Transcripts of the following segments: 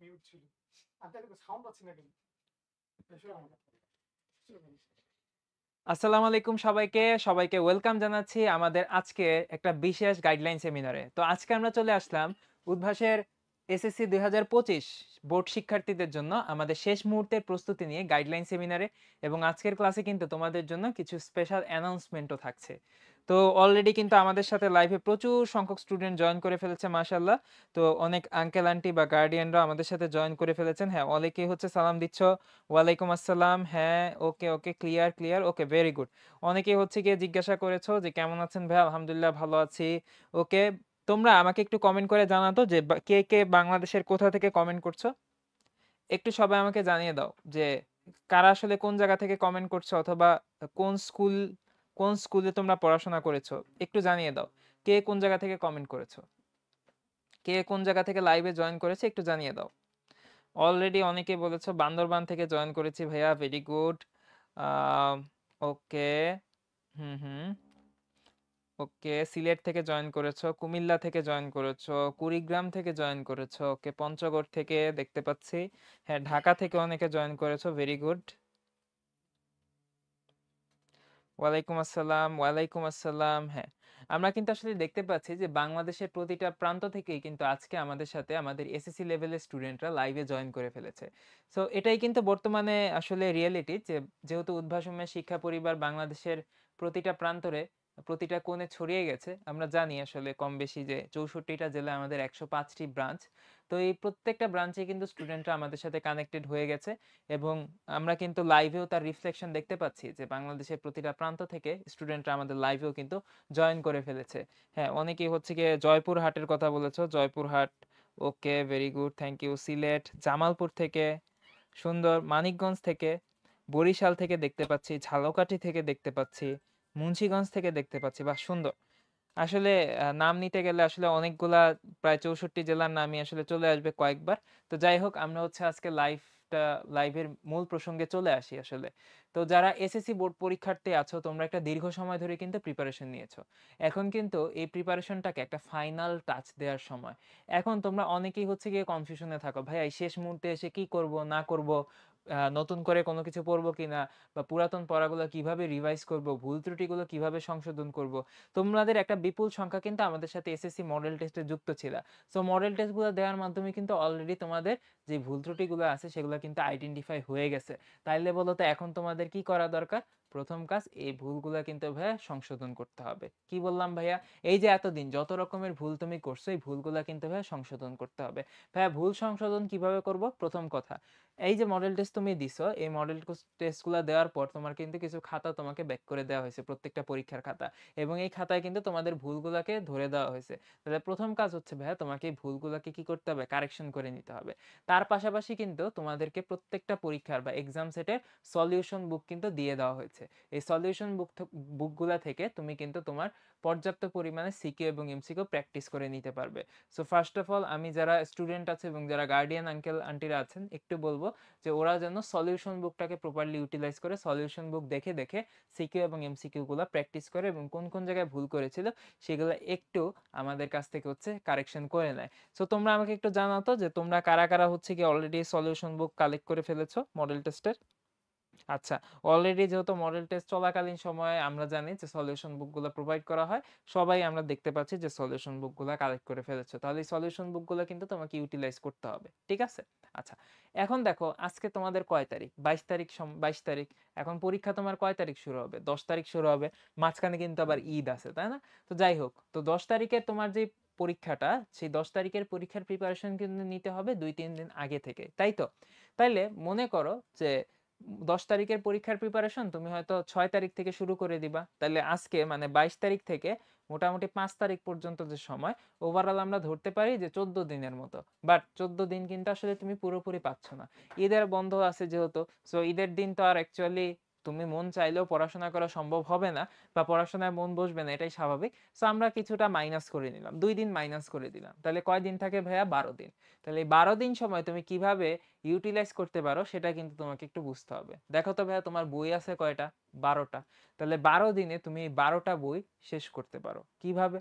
Mute ছিল। আমি তাহলে সাউন্ড পাচ্ছি না কেন? আসসালামু আলাইকুম সবাইকে ওয়েলকাম জানাচ্ছি আমাদের আজকে একটা বিশেষ গাইডলাইন সেমিনারে। তো আজকে আমরা চলে আসলাম উদ্ভাসের এসএসসি 2025 বোর্ড শিক্ষার্থীদের জন্য আমাদের শেষ মুহূর্তের প্রস্তুতি নিয়ে গাইডলাইন সেমিনারে, এবং আজকের ক্লাসে কিন্তু তোমাদের জন্য কিছু স্পেশাল অ্যানাউন্সমেন্টও থাকছে। তো অলরেডি কিন্তু আমাদের সাথে লাইভে প্রচুর সংখ্যক স্টুডেন্ট জয়েন করে ফেলেছে মাশাআল্লাহ। তো অনেক আঙ্কেল আন্টি বা গার্ডিয়ানরা আমাদের সাথে জয়েন করে ফেলেছেন। হ্যাঁ, অনেকেই হচ্ছে সালাম দিচ্ছ। ওয়ালাইকুম আসসালাম। হ্যাঁ, ওকে ওকে, ক্লিয়ার ক্লিয়ার, ওকে, ভেরি গুড। অনেকেই হচ্ছে গিয়ে জিজ্ঞাসা করেছো যে কেমন আছেন ভাই, আলহামদুলিল্লাহ ভালো আছি। ওকে, তোমরা আমাকে একটু কমেন্ট করে জানাতো যে কে কে বাংলাদেশের কোথা থেকে কমেন্ট করছো। একটু সবাই আমাকে জানিয়ে দাও যে কারা আসলে কোন জায়গা থেকে কমেন্ট করছো, অথবা কোন স্কুল কোন স্কুলে তোমরা পড়াশোনা করেছো। একটু জানিয়ে দাও কে কোন জায়গা থেকে কমেন্ট করেছো, কে কোন জায়গা থেকে লাইভে জয়েন করেছে, একটু জানিয়ে দাও। অলরেডি অনেকে বলেছো বান্দরবান থেকে জয়েন করেছি ভাইয়া, ভেরি গুড। ওকে, হুম হুম, ওকে, সিলেট থেকে জয়েন করেছো, কুমিল্লা থেকে জয়েন করেছো, কুড়িগ্রাম থেকে জয়েন করেছো, ওকে, পঞ্চগড় থেকে দেখতে পাচ্ছি। হ্যাঁ, ঢাকা থেকে অনেকে জয়েন করেছো, ভেরি গুড। ওয়ালাইকুম আসসালাম, ওয়ালাইকুম আসসালাম। হ্যাঁ, আমরা কিন্তু আসলে দেখতে পাচ্ছি যে বাংলাদেশের প্রতিটা প্রান্ত থেকেই কিন্তু আজকে আমাদের সাথে আমাদের এসএসসি লেভেলের স্টুডেন্টরা লাইভে জয়েন করে ফেলেছে। সো এটাই কিন্তু বর্তমানে আসলে রিয়েলিটি, যে যেহেতু উদ্ভাসমের শিক্ষা পরিবার বাংলাদেশের প্রতিটা প্রান্তরে, প্রতিটা কোণে ছড়িয়ে গেছে। আমরা জানি আসলে কম বেশি যে 64টা জেলায় আমাদের 105টি ব্রাঞ্চ। তো এই প্রত্যেকটা ব্রাঞ্চে কিন্তু স্টুডেন্টরা আমাদের সাথে কানেক্টেড হয়ে গেছে, এবং আমরা কিন্তু লাইভেও তার রিফ্লেকশন দেখতে পাচ্ছি যে বাংলাদেশের প্রতিটা প্রান্ত থেকে স্টুডেন্টরা আমাদের লাইভেও কিন্তু জয়েন করে ফেলেছে। হ্যাঁ, অনেকেই হচ্ছে গিয়ে জয়পুরহাটের কথা বলেছো, Joypurhat, okay, very good, thank you. Sylhet, Jamalpur থেকে, সুন্দর, মানিকগঞ্জ থেকে, বরিশাল থেকে দেখতে পাচ্ছি, ঝালকাঠি থেকে দেখতে পাচ্ছি, মুন্সিগঞ্জ থেকে দেখতে পাচ্ছি, বা সুন্দর। আসলে নাম নিতে গেলে আসলে অনেকগুলা, প্রায় 64 জেলার নামই আসলে চলে আসবে কয়েকবার। তো যাই হোক, আমরা হচ্ছে আজকে লাইভের মূল প্রসঙ্গে চলে আসি আসলে। তো যারা এসএসসি বোর্ড পরীক্ষার্থী আছো, তোমরা একটা দীর্ঘ সময় ধরে কিন্তু প্রিপারেশন নিয়েছো। এখন কিন্তু এই প্রিপারেশনটাকে একটা ফাইনাল টাচ দেওয়ার সময়। এখন তোমরা অনেকেই হচ্ছে গিয়ে কনফিউশনে থাকো, ভাই এই শেষ মুহূর্তে এসে কি করব না করব, নতুন করে কোনো কিছু পড়বো কিনা, বা পুরাতন পড়াগুলো কিভাবে রিভাইজ করব, ভুল ত্রুটিগুলো কিভাবে সংশোধন করব। তোমাদের একটা বিপুল সংখ্যা কিন্তু আমাদের সাথে এসএসসি মডেল টেস্টে যুক্ত ছিল। সো মডেল টেস্টগুলো দেওয়ার মাধ্যমে কিন্তু অলরেডি তোমাদের যে ভুল ত্রুটিগুলো আছে সেগুলো কিন্তু আইডেন্টিফাই হয়ে গেছে। তাইলে বলো তো এখন তোমাদের কি করা দরকার? প্রথম কাজ, এই ভুলগুলো কিন্তু ভাইয়া সংশোধন করতে হবে। কি বললাম ভাইয়া? এই যে এতদিন যত রকমের ভুল তুমি করছো, এই ভুলগুলো কিন্তু ভাইয়া সংশোধন করতে হবে। ভাইয়া ভুল সংশোধন কিভাবে করব? প্রথম কথা, এই যে মডেল টেস্ট তুমি দিছো, এই মডেল টেস্টগুলো দেওয়ার পর তোমার কিন্তু কিছু খাতা তোমাকে ব্যাক করে দেওয়া হয়েছে, প্রত্যেকটা পরীক্ষার খাতা, এবং এই খাতায় কিন্তু তোমাদের ভুলগুলোকে ধরে দেওয়া হয়েছে। তাহলে প্রথম কাজ হচ্ছে ভাইয়া, তোমাকে এই ভুলগুলোকে কি করতে হবে? কারেকশন করে নিতে হবে। তার পাশাপাশি কিন্তু তোমাদেরকে প্রত্যেকটা পরীক্ষার বা এক্সাম সেটের সলিউশন বুক কিন্তু দিয়ে দেওয়া হয়েছে। এই সলিউশন বুকগুলা থেকে তুমি কিন্তু তোমার পর্যাপ্ত পরিমাণে সিকিউ এবং এমসিকিউ প্র্যাকটিস করে নিতে পারবে। সো ফার্স্ট অফ অল, আমি যারা স্টুডেন্ট আছে এবং যারা গার্ডিয়ান আঙ্কেল আন্টিরা আছেন, একটু বলবো যে ওরা যেন সলিউশন বুকটাকে প্রপারলি ইউটিলাইজ করে, সলিউশন বুক দেখে দেখে সিকিউ এবং এমসিকিউ গুলো প্র্যাকটিস করে, এবং কোন কোন জায়গায় ভুল করেছিল সেগুলো একটু আমাদের কাছ থেকে হচ্ছে কারেকশন করে নেয়। সো তোমরা আমাকে একটু জানাতো যে তোমরা কারা কারা হচ্ছে কি অলরেডি সলিউশন বুক কালেক্ট করে ফেলেছো মডেল টেস্টের। আচ্ছা, অলরেডি যেহেতু মডেল টেস্ট চলাকালীন সময়ে আমরা জানি যে সলিউশন বুকগুলো প্রোভাইড করা হয়, সবাই আমরা দেখতে পাচ্ছি যে সলিউশন বুকগুলো কালেক্ট করে ফেলেছো। তাহলে এই সলিউশন বুকগুলো কিন্তু তোমাকে ইউটিলাইজ করতে হবে, ঠিক আছে? আচ্ছা, এখন দেখো আজকে তোমাদের কয় তারিখ? 22 তারিখ, 22 তারিখ। এখন পরীক্ষা তোমার কয় তারিখ শুরু হবে? 10 তারিখ শুরু হবে। মাঝখানে কিন্তু আবার ঈদ আছে, তাই না? তো যাই হোক, তো 10 তারিখের তোমার যে পরীক্ষাটা, সেই 10 তারিখের পরীক্ষার প্রিপারেশন কিন্তু নিতে হবে 2-3 দিন আগে থেকে, তাই তো? তাইলে মনে করো যে 10 তারিখের পরীক্ষার প্রিপারেশন তুমি হয়তো 6 তারিখ থেকে শুরু করে দিবা, তাহলে আজকে মানে 22 তারিখ থেকে মোটামুটি 5 তারিখ পর্যন্ত যে সময়, ওভারঅল আমরা ধরতে পারি যে 14 দিনের মতো। বাট 14 দিন কিন্তু আসলে তুমি পুরোপুরি পাচ্ছ না। ঈদের বন্ধ আছে যেহেতু, সো ঈদের দিন তো আর অ্যাকচুয়ালি তুমি মন চাইলেও পড়াশোনা করা সম্ভব হবে না, বা পড়াশোনায় মন বসবে না, এটাই স্বাভাবিক। সো আমরা কিছুটা মাইনাস করে নিলাম, 2 দিন মাইনাস করে দিলাম, তাহলে কয় দিন থাকে ভাইয়া? 12 দিন। তাহলে এই 12 দিন সময় তুমি কিভাবে ইউটিলাইজ করতে পারো সেটা কিন্তু তোমাকে একটু বুঝতে হবে। দেখো তো ভাইয়া, তোমার বই আছে কয়টা? 12টা। তাহলে 12 দিনে তুমি 12টা বই শেষ করতে পারো কিভাবে?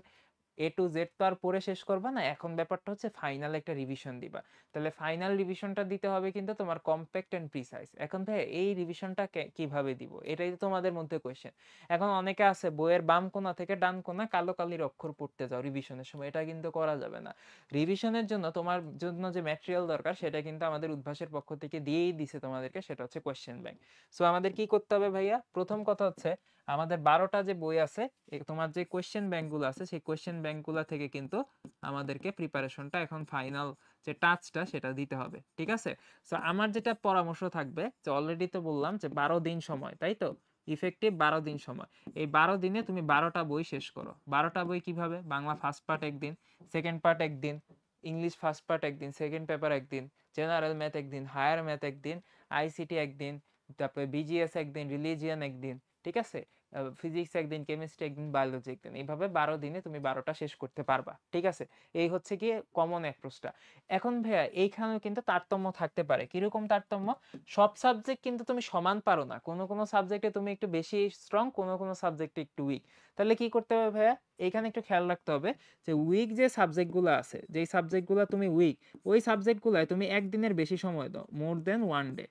A to Z তো আর পড়ে শেষ করবা না, এখন ব্যাপারটা হচ্ছে ফাইনাল একটা রিভিশন দিবা। তাহলে ফাইনাল রিভিশনটা দিতে হবে কিন্তু তোমার কম্প্যাক্ট অ্যান্ড প্রিসাইজ। এখন ভাই এই রিভিশনটা কিভাবে দিব, এটাই তো তোমাদের মধ্যে কোয়েশ্চেন। এখন অনেকে আছে বইয়ের বাম কোণা থেকে ডান কোণা কালো কালির অক্ষর পড়তে যাও রিভিশনের সময়, এটা কিন্তু করা যাবে না। রিভিশনের জন্য তোমার জন্য যে ম্যাটেরিয়াল দরকার সেটা কিন্তু আমাদের উদ্ভাসের পক্ষ থেকে দিয়েই দিছে তোমাদেরকে, সেটা হচ্ছে কোয়েশ্চেন ব্যাংক। সো আমাদের কি করতে হবে ভাইয়া, প্রথম কথা হচ্ছে আমাদের 12টা যে বই আছে, তোমার যে কোয়েশ্চেন ব্যাংকগুলো আছে সেই কোয়েশ্চেন ব্যাংকগুলো থেকে কিন্তু আমাদেরকে প্রিপারেশনটা এখন ফাইনাল যে টাচটা সেটা দিতে হবে, ঠিক আছে? সো আমার যেটা পরামর্শ থাকবে, যে অলরেডি তো বললাম যে 12 দিন সময়, তাই তো? ইফেক্টিভ 12 দিন সময়। এই 12 দিনে তুমি 12টা বই শেষ করো। 12টা বই কিভাবে, বাংলা ফার্স্ট পার্ট একদিন, সেকেন্ড পার্ট একদিন, ইংলিশ ফার্স্ট পার্ট একদিন, সেকেন্ড পেপার একদিন, জেনারেল ম্যাথ একদিন, হায়ার ম্যাথ একদিন, আইসিটি একদিন, তারপরে বিজিএস একদিন, রিলিজিয়ান একদিন, ঠিক আছে? ফিজিক্স একদিন, কেমিস্ট্রি একদিন, বায়োলজি একদিন, এইভাবে 12 দিনে তুমি 12টা শেষ করতে পারবা, ঠিক আছে? এই হচ্ছে কি কমন অ্যাপ্রোচটা। এখন ভাইয়া এইখানেও কিন্তু তারতম্য থাকতে পারে। কিরকম তারতম্য? সব সাবজেক্ট কিন্তু তুমি সমান পারো না, কোনো কোনো সাবজেক্টে তুমি একটু বেশি স্ট্রং, কোনো কোনো সাবজেক্টে একটু উইক। তাহলে কি করতে হবে ভাইয়া, এইখানে একটু খেয়াল রাখতে হবে যে উইক যে সাবজেক্টগুলো আছে, যেই সাবজেক্টগুলো তুমি উইক, ওই সাবজেক্টগুলোয় তুমি একদিনের বেশি সময় দাও, মোর দেন 1 ডে।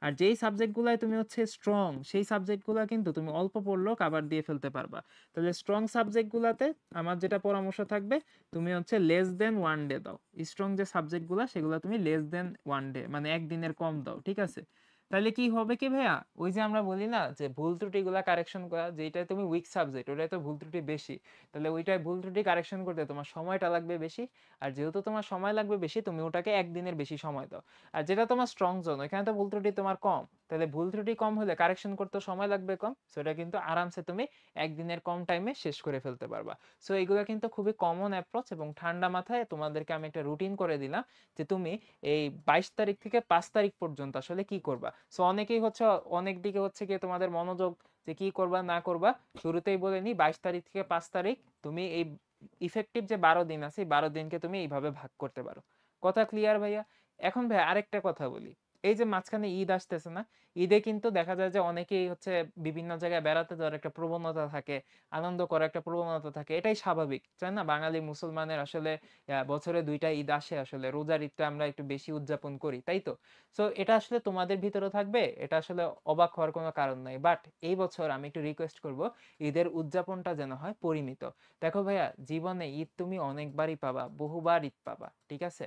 আর যেই সাবজেক্টগুলোয় তুমি হচ্ছে স্ট্রং, সেই সাবজেক্টগুলো কিন্তু তুমি অল্প পড়লেও কভার দিয়ে ফেলতে পারবা। তাহলে স্ট্রং সাবজেক্টগুলোতে আমার যেটা পরামর্শ থাকবে, তুমি হচ্ছে লেস দেন 1 ডে দাও। স্ট্রং যে সাবজেক্টগুলো সেগুলো তুমি লেস দেন 1 ডে, মানে একদিনের কম দাও, ঠিক আছে? তাহলে কি হবে কি ভাইয়া, ওই যে আমরা বলি না যে ভুল ত্রুটিগুলা কারেকশন করা, যেটা তুমি উইক সাবজেক্ট ওটাই তো ভুল ত্রুটি বেশি, তাহলে ওইটাই ভুল ত্রুটি কারেকশন করতে তোমার সময়টা লাগবে বেশি। আর যেহেতু তোমার সময় লাগবে বেশি, তুমি ওটাকে একদিনের বেশি সময় দাও। আর যেটা তোমার স্ট্রং জোন, ওইখানে তো ভুল ত্রুটি তোমার কম, তাহলে ভুল ত্রুটি কম হলে কারেকশন করতে সময় লাগবে কম, সেটা কিন্তু আরামসে তুমি একদিনের কম টাইমে শেষ করে ফেলতে পারবা। সো এগুলো কিন্তু খুবই কমন অ্যাপ্রোচ, এবং ঠান্ডা মাথায় তোমাদেরকে আমি একটা রুটিন করে দিলাম যে তুমি এই 22 তারিখ থেকে 5 তারিখ পর্যন্ত আসলে কি করবা। সো অনেকেই হচ্ছে, অনেক দিকে হচ্ছে গিয়ে তোমাদের মনোযোগ যে কি করবা না করবা। শুরুতেই বলে নি, 22 তারিখ থেকে 5 তারিখ তুমি এই ইফেক্টিভ যে 12 দিন আছে, এই 12 দিনকে তুমি এইভাবে ভাগ করতে পারো। কথা ক্লিয়ার ভাইয়া? এখন ভাই আরেকটা কথা বলি, এই যে মাঝখানে ঈদ আসতেছে না, ঈদে কিন্তু দেখা যায় যে অনেকেই হচ্ছে বিভিন্ন জায়গায় বেড়াতে যাওয়ার একটা প্রবণতা থাকে, আনন্দ করার একটা প্রবণতা থাকে, এটাই স্বাভাবিক, তাই না? বাঙালি মুসলমানের আসলে বছরে 2টা ঈদ আসে, আসলে রোজার ঈদটা আমরা একটু বেশি উদযাপন করি, তাই তো? সো এটা আসলে তোমাদের ভিতরে থাকবে, এটা আসলে অবাক হওয়ার কোনো কারণ নাই। বাট এই বছর আমি একটু রিকোয়েস্ট করব, ঈদের উদযাপনটা যেন হয় পরিমিত। দেখো ভাইয়া, জীবনে ঈদ তুমি অনেকবারই পাবা, বহুবার ঈদ পাবা, ঠিক আছে?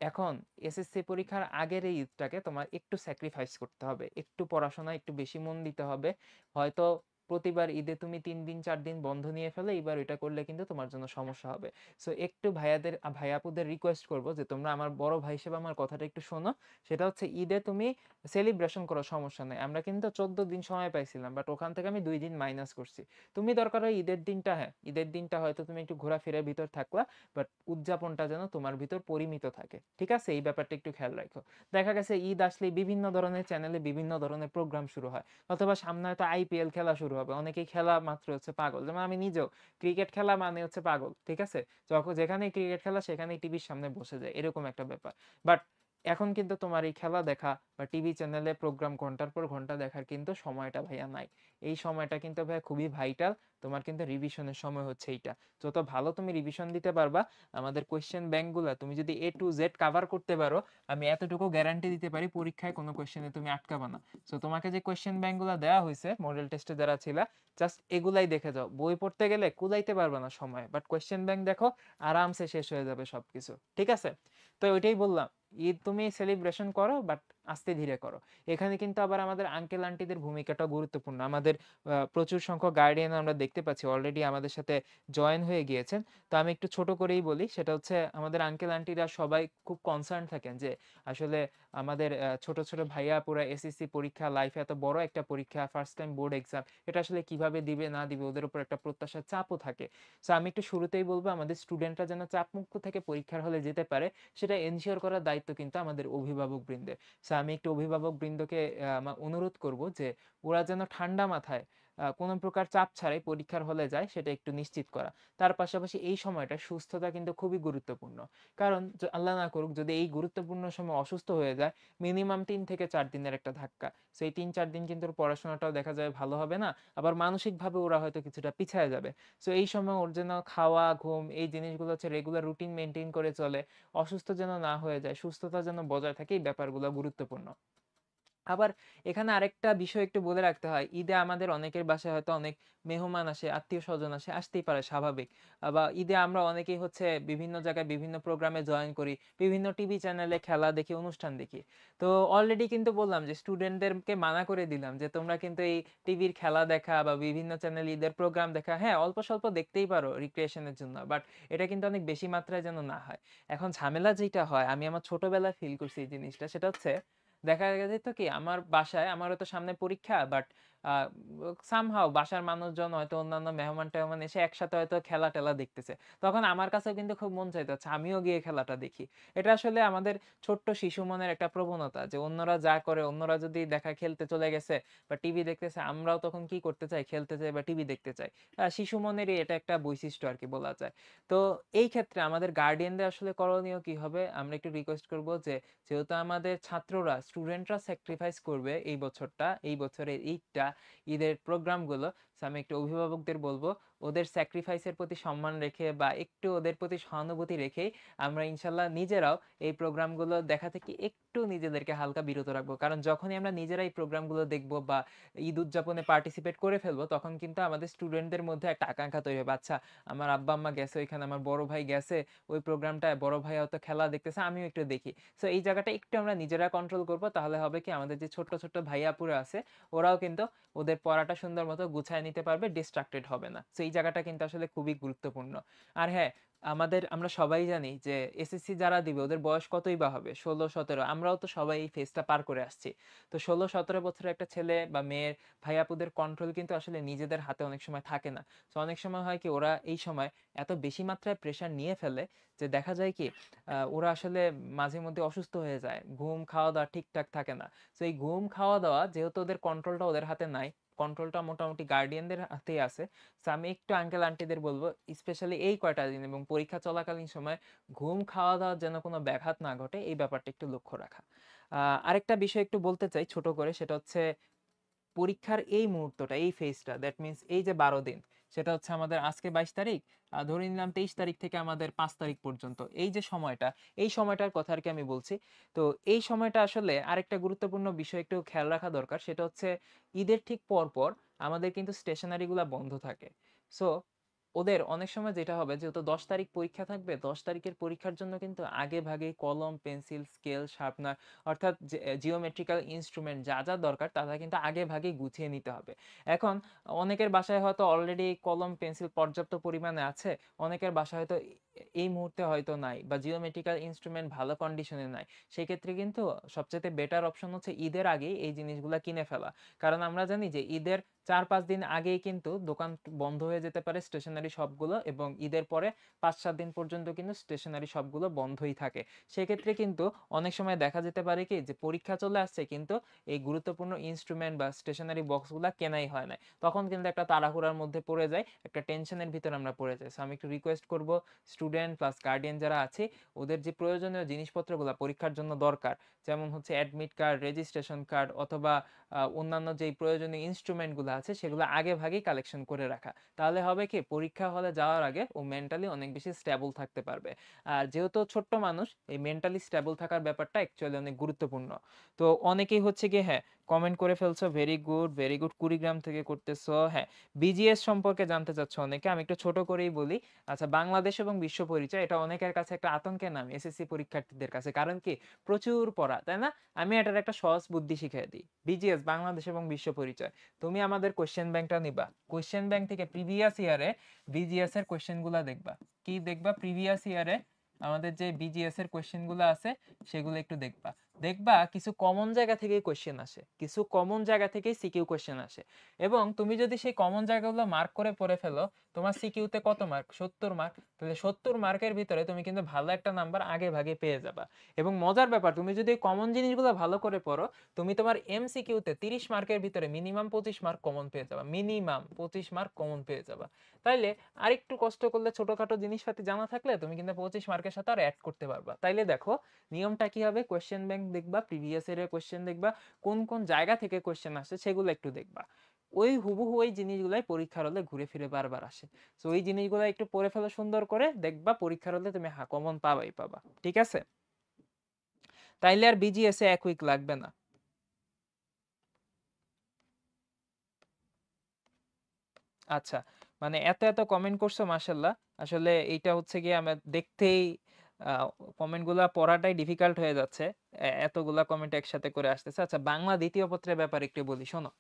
এখন এসএসসি পরীক্ষার আগের এই ঈদটাকে তোমার একটু স্যাক্রিফাইস করতে হবে, একটু পড়াশোনা একটু বেশি মন দিতে হবে। হয়তো প্রতিবার ঈদে তুমি 3 দিন 4 দিন বন্ধ নিয়ে ফেলে, এবার এটা করলে কিন্তু তোমার জন্য সমস্যা হবে। সো একটু ভাইয়াদের ভাইয়াপুদের রিকোয়েস্ট করবো যে তোমরা আমার বড় ভাই হিসেবে আমার কথাটা একটু শোনো। সেটা হচ্ছে ঈদে তুমি সেলিব্রেশন করো, সমস্যা নেই, আমরা কিন্তু 14 দিন সময় পাইছিলাম, বাট ওখান থেকে আমি 2 দিন মাইনাস করছি। তুমি দরকার হয় ঈদের দিনটা, হ্যাঁ ঈদের দিনটা হয়তো তুমি একটু ঘোরাফেরার ভিতর থাকলা, বাট উদযাপনটা যেন তোমার ভিতর পরিমিত থাকে, ঠিক আছে? এই ব্যাপারটা একটু খেয়াল রাখো। দেখা গেছে ঈদ আসলে বিভিন্ন ধরনের চ্যানেলে বিভিন্ন ধরনের প্রোগ্রাম শুরু হয়, অথবা সামনে হয়তো আইপিএল খেলা শুরু হবে, অনেকেই খেলা মাত্র হচ্ছে পাগল, যেমন আমি নিজেও ক্রিকেট খেলা মানে হচ্ছে পাগল, ঠিক আছে? যখন যেখানেই ক্রিকেট খেলা সেখানেই টিভির সামনে বসে যায়, এরকম একটা ব্যাপার। বাট এখন কিন্তু তোমার এই খেলা দেখা বা টিভি চ্যানেলে প্রোগ্রাম ঘন্টার পর ঘন্টা দেখার কিন্তু সময়টা ভাইয়া নাই। এই সময়টা কিন্তু ভাইয়া খুবই ভাইটাল, তোমার কিন্তু রিভিশনের সময় হচ্ছে এইটা। যত ভালো তুমি রিভিশন দিতে পারবা, আমাদের কোয়েশ্চেন ব্যাংকগুলো তুমি যদি A to Z কভার করতে পারো, আমি এতটুকু গ্যারান্টি দিতে পারি পরীক্ষায় কোনো কোয়েশ্চেনে তুমি আটকাবা না। সো তোমাকে যে কোয়েশ্চেন ব্যাংকগুলো দেওয়া হয়েছে মডেল টেস্টে যারা ছিল, জাস্ট এগুলাই দেখে যাও। বই পড়তে গেলে কুলাইতে পারবে না সময়, বাট কোয়েশ্চেন ব্যাংক দেখো, আরামসে শেষ হয়ে যাবে সবকিছু, ঠিক আছে? তো ওইটাই বললাম, ঈদ তুমি সেলিব্রেশন করো, বাট আস্তে ধীরে করো। এখানে কিন্তু আবার আমাদের আঙ্কেল আন্টিদের ভূমিকাটা গুরুত্বপূর্ণ। আমাদের প্রচুর সংখ্যক গার্ডিয়ান আমরা দেখতে পাচ্ছি অলরেডি আমাদের সাথে জয়েন হয়ে গিয়েছেন। তো আমি একটু ছোট করেই বলি, সেটা হচ্ছে আমাদের আঙ্কেল আন্টিরা সবাই খুব কনসার্ন থাকেন যে আসলে আমাদের ছোট ছোট ভাইয়া পুরা এসএসসি পরীক্ষা, লাইফে এত বড় একটা পরীক্ষা, ফার্স্ট টাইম বোর্ড এক্সাম, এটা আসলে কিভাবে দিবে না দিবে, ওদের উপর একটা প্রত্যাশার চাপও থাকে। সো আমি একটু শুরুতেই বলবো, আমাদের স্টুডেন্টরা যেন চাপমুক্ত থেকে পরীক্ষার হলে যেতে পারে, সেটা এনশিওর করার দায়িত্ব কিন্তু আমাদের অভিভাবক বৃন্দের। সো আমি একটু অভিভাবক বৃন্দকে অনুরোধ করব যে ওরা যেন ঠান্ডা মাথায় কোনো প্রকার চাপ ছাড়াই পরীক্ষার হলে যায় সেটা একটু নিশ্চিত করা। তার পাশাপাশি এই সময়টা সুস্থতা কিন্তু খুবই গুরুত্বপূর্ণ। কারণ আল্লাহ না করুক যদি এই গুরুত্বপূর্ণ সময় অসুস্থ হয়ে যায়, মিনিমাম ৩ থেকে ৪ দিনের একটা ধাক্কা। সো এই ৩-৪ দিন কিন্তু ওর পড়াশোনাটাও দেখা যায় ভালো হবে না। আবার মানসিকভাবে ওরা হয়তো কিছুটা পিছায়া যাবে। সো এই সময় ওর যেন খাওয়া, ঘুম এই জিনিসগুলো হচ্ছে রেগুলার রুটিন মেইনটেইন করে চলে। অসুস্থ যেন না হয়ে যায়, সুস্থতা যেন বজায় থাকে, এই ব্যাপারগুলো গুরুত্বপূর্ণ। আবার এখানে আরেকটা বিষয় একটু বলে রাখতে হয়, ঈদে আমাদের অনেকের বাসায় হয়তো অনেক মেহমান আসে, আত্মীয়স্বজন আসে, আসতেই পারে স্বাভাবিক। বা ঈদে আমরা অনেকেই হচ্ছে বিভিন্ন জায়গায় বিভিন্ন প্রোগ্রামে জয়েন করি, বিভিন্ন টিভি চ্যানেলে খেলা দেখি, অনুষ্ঠান দেখি। তো অলরেডি কিন্তু বললাম যে স্টুডেন্টদেরকে মানা করে দিলাম যে তোমরা কিন্তু এই টিভির খেলা দেখা বা বিভিন্ন চ্যানেল ঈদের প্রোগ্রাম দেখা, হ্যাঁ অল্প স্বল্প দেখতেই পারো রিক্রিয়েশনের জন্য, বাট এটা কিন্তু অনেক বেশি মাত্রায় যেন না হয়। এখন ঝামেলা যেটা হয়, আমি আমার ছোটবেলায় ফিল করছি এই জিনিসটা, সেটা হচ্ছে দেখা যেত কি আমার বাসায় আমার হয়তো সামনে পরীক্ষা, বাট সামহাউ বাসার মানুষজন হয়তো অন্যান্য মেহমান-টেহমান এসে একসাথে হয়তো খেলা-টেলা দেখতেছে। তখন আমার কাছেও কিন্তু খুব মন চাইতো আচ্ছা আমিও গিয়ে খেলাটা দেখি। এটা আসলে আমাদের ছোট্ট শিশু মনের একটা প্রবণতা যে অন্যরা যা করে, অন্যরা যদি দেখা খেলতে চলে গেছে বা টিভি দেখতেছে, আমরাও তখন কি করতে চাই? খেলতে চাই বা টিভি দেখতে চাই। শিশু মনেরই এটা একটা বৈশিষ্ট্য আরকি বলা যায়। তো এই ক্ষেত্রে আমাদের গার্ডিয়ানদের আসলে করণীয় কি হবে? আমরা একটু রিকোয়েস্ট করব যে যেহেতু আমাদের ছাত্ররা, স্টুডেন্টরা স্যাক্রিফাইস করবে এই বছরটা, এই বছরের ঈদটা, ঈদের প্রোগ্রামগুলো। সো আমি একটু অভিভাবকদের বলবো, ওদের স্যাক্রিফাইসের প্রতি সম্মান রেখে বা একটু ওদের প্রতি সহানুভূতি রেখেই আমরা ইনশাল্লাহ নিজেরাও এই প্রোগ্রামগুলো দেখা থেকে একটু নিজেদেরকে হালকা বিরত রাখবো। কারণ যখনই আমরা নিজেরা এই প্রোগ্রামগুলো দেখবো বা ঈদ উদযাপনে পার্টিসিপেট করে ফেলবো, তখন কিন্তু আমাদের স্টুডেন্টদের মধ্যে একটা আকাঙ্ক্ষা তৈরি হবে। আচ্ছা, আমার আব্বা-আম্মা গেছে ওইখানে, আমার বড় ভাই গেছে ওই প্রোগ্রামটায়, বড় ভাই হয়তো খেলা দেখতেছে, আমিও একটু দেখি। সো এই জায়গাটা একটু আমরা নিজেরা কন্ট্রোল করব, তাহলে হবে কি আমাদের যে ছোট্ট ছোট্ট ভাই আপুরা আছে ওরাও কিন্তু ওদের পড়াটা সুন্দর মতো গুছায় নিতে পারবে, ডিস্ট্রাক্টেড হবে না। সো এই জায়গাটা কিন্তু আসলে খুবই গুরুত্বপূর্ণ। আর হ্যাঁ, আমরা সবাই জানি যে এসএসসি যারা দিবে ওদের বয়স কতই বা হবে, 16-17। আমরাও তো সবাই এই ফেজটা পার করে আসছি। তো 16-17 বছরের একটা ছেলে বা মেয়ের ভাই আপুদের কন্ট্রোল কিন্তু আসলে নিজেদের হাতে অনেক সময় থাকে না। সো অনেক সময় হয় কি ওরা এই সময় এত বেশি মাত্রায় প্রেশার নিয়ে ফেলে যে দেখা যায় কি ওরা আসলে মাঝে মধ্যে অসুস্থ হয়ে যায়। ঘুম, খাওয়া-দাওয়া ঠিকঠাক থাকে না। সো এই ঘুম, খাওয়া-দাওয়া যেহেতু ওদের কন্ট্রোলটা ওদের হাতে নাই, কন্ট্রোলটা মোটামুটি গার্ডিয়ানদের হাতেই আছে। সো আমি একটু আঙ্কেল আন্টিদের বলব স্পেশালি এই কয়টা দিন এবং পরীক্ষা চলাকালীন সময় ঘুম, খাওয়া-দাওয়ার যেন কোনো ব্যাঘাত না ঘটে এই ব্যাপারটা একটু লক্ষ্য রাখা। আরেকটা বিষয় একটু বলতে চাই ছোট করে, সেটা হচ্ছে পরীক্ষার এই মুহূর্তটা, এই ফেজটা, দ্যাট মিনস এই যে ১২ দিন, সেটা হচ্ছে আমাদের আজকে ২২ তারিখ, ধরে নিলাম ২৩ তারিখ থেকে আমাদের ৫ তারিখ পর্যন্ত। এই যে সময়টা, এই সময়টার কথা আরকি আমি বলছি। তো এই সময়টা আসলে আরেকটা গুরুত্বপূর্ণ বিষয় একটু খেয়াল রাখা দরকার। সেটা হচ্ছে ঈদের ঠিক পরপর আমাদের কিন্তু স্টেশনারি গুলা বন্ধ থাকে। সো ওদের অনেক সময় যেটা হবে যেহেতু ১০ তারিখ পরীক্ষা থাকবে, ১০ তারিখের পরীক্ষার জন্য কিন্তু আগেভাগেই কলম, পেন্সিল, স্কেল, শার্পনার অর্থাৎ জিওমেট্রিক্যাল ইন্সট্রুমেন্ট যা, যা দরকার তা কিন্তু আগেভাগেই গুছিয়ে নিতে হবে। এখন অনেকের বাসায় হয়তো অলরেডি কলম, পেন্সিল পর্যাপ্ত পরিমাণে আছে। অনেকের বাসায় হয়তো এই মুহূর্তে হয়তো নাই বা জিওমেট্রিক্যাল ইন্সট্রুমেন্ট ভালো কন্ডিশনে নাই। সেক্ষেত্রে কিন্তু সবচাইতে বেটার অপশন হচ্ছে ঈদের আগেই এই জিনিসগুলা কিনে ফেলা। কারণ আমরা জানি যে ঈদের ৪-৫ দিন আগেই কিন্তু দোকান বন্ধ হয়ে যেতে পারে স্টেশনারি শপগুলো, এবং ঈদের পরে ৫-৭ দিন পর্যন্ত কিন্তু স্টেশনারি শপগুলো বন্ধই থাকে। সেক্ষেত্রে কিন্তু অনেক সময় দেখা যেতে পারে কি যে পরীক্ষা চলে আসছে কিন্তু এই গুরুত্বপূর্ণ ইনস্ট্রুমেন্ট বা স্টেশনারি বক্সগুলা কেনাই হয় নাই। তখন কিন্তু একটা তাড়াহুড়ার মধ্যে পড়ে যাই, একটা টেনশনের ভিতরে আমরা পড়ে যাই। সো আমি একটু রিকোয়েস্ট করব স্টুডেন্ট প্লাস গার্ডিয়ান যারা আছে ওদের যে প্রয়োজনীয় জিনিসপত্রগুলা পরীক্ষার জন্য দরকার, যেমন হচ্ছে অ্যাডমিট কার্ড, রেজিস্ট্রেশন কার্ড অথবা অন্যান্য যেই প্রয়োজনীয় ইনস্ট্রুমেন্টগুলো আছে সেগুলো আগেভাগেই কালেকশন করে রাখা। তাহলে হবে কি পরীক্ষা হলে যাওয়ার আগে ও মেন্টালি অনেক বেশি স্টেবল থাকতে পারবে। আর যেহেতু ছোট্ট মানুষ, এই মেন্টালি স্টেবল থাকার ব্যাপারটা অ্যাকচুয়ালি অনেক গুরুত্বপূর্ণ। তো অনেকেই হচ্ছে গিয়ে হ্যাঁ, কমেন্ট করে ফেলছো, very good, very good, Kurigram থেকে করতেছো। হ্যাঁ, বিজিএস সম্পর্কে জানতে চাচ্ছ অনেকে, আমি একটু ছোট করেই বলি। আচ্ছা, বাংলাদেশ এবং বিশ্ব পরিচয় এটা অনেকের কাছে একটা আতঙ্কের নাম এসএসসি পরীক্ষার্থীদের কাছে। কারণ কি প্রচুর পড়া, তাই না? আমি এটার একটা সহজ বুদ্ধি শিখিয়ে দিই। বিজিএস, বাংলাদেশ এবং বিশ্ব পরিচয়, তুমি আমাদের কোশ্চেন ব্যাংকটা নিবা। কোশ্চেন ব্যাংক থেকে প্রিভিয়াস ইয়ারে বিজিএস এর কোশ্চেন গুলা দেখবা। কি দেখবা? প্রিভিয়াস ইয়ারে আমাদের যে বিজিএস এর কোশ্চেন গুলো আছে সেগুলো একটু দেখবা। দেখবা কিছু কমন জায়গা থেকেই কোশ্চেন আসে, কিছু কমন জায়গা থেকেই সিকিউ কোশ্চেন আসে। এবং তুমি যদি সেই কমন জায়গাগুলো মার্ক করে পড়ে ফেলো, তোমার সিকিউতে কত মার্ক? 70 মার্ক। তাহলে 70 মার্কের ভিতরে তুমি কিন্তু ভালো একটা নাম্বার আগে ভাগে পেয়ে যাবা। এবং মজার ব্যাপার, তুমি যদি কমন জিনিসগুলো ভালো করে পড়ো, তুমি তোমার এমসিকিউতে 30 মার্কের ভিতরে মিনিমাম 25 মার্ক কমন পেয়ে যাবা, মিনিমাম 25 মার্ক কমন পেয়ে যাবা। তাইলে আরেকটু কষ্ট করলে, ছোটখাটো জিনিসপাতি জানা থাকলে তুমি কিন্তু 25 মার্কের সাথে আর অ্যাড করতে পারবা। তাইলে দেখো নিয়মটা কি হবে, কোশ্চেন ব্যাংক দেখবা, প্রিভিয়াস ইয়ারের কোশ্চেন দেখবা, কোন কোন জায়গা থেকে কোশ্চেন আসছে সেগুলো একটু দেখবা। ওই হুবহু ওই জিনিসগুলাই পরীক্ষার হলে ঘুরে ফিরে বারবার আসে। তো ওই জিনিসগুলো একটু পড়ে ফেলো সুন্দর করে, দেখবা পরীক্ষার হলে তুমি কমন পাবাই পাবা। ঠিক আছে? তাইলে আর বিজিএস এ 1 উইক লাগবে না। আচ্ছা, মানে এত এত কমেন্ট করছো, মাশাল্লাহ। আসলে এইটা হচ্ছে গিয়ে আমার দেখতেই কমেন্টগুলা পড়াটাই ডিফিকাল্ট হয়ে যাচ্ছে। এতগুলা কমেন্ট একসাথে করে আসতেছে। আচ্ছা, বাংলা দ্বিতীয় পত্রের ব্যাপারে একটু বলি, শোনো।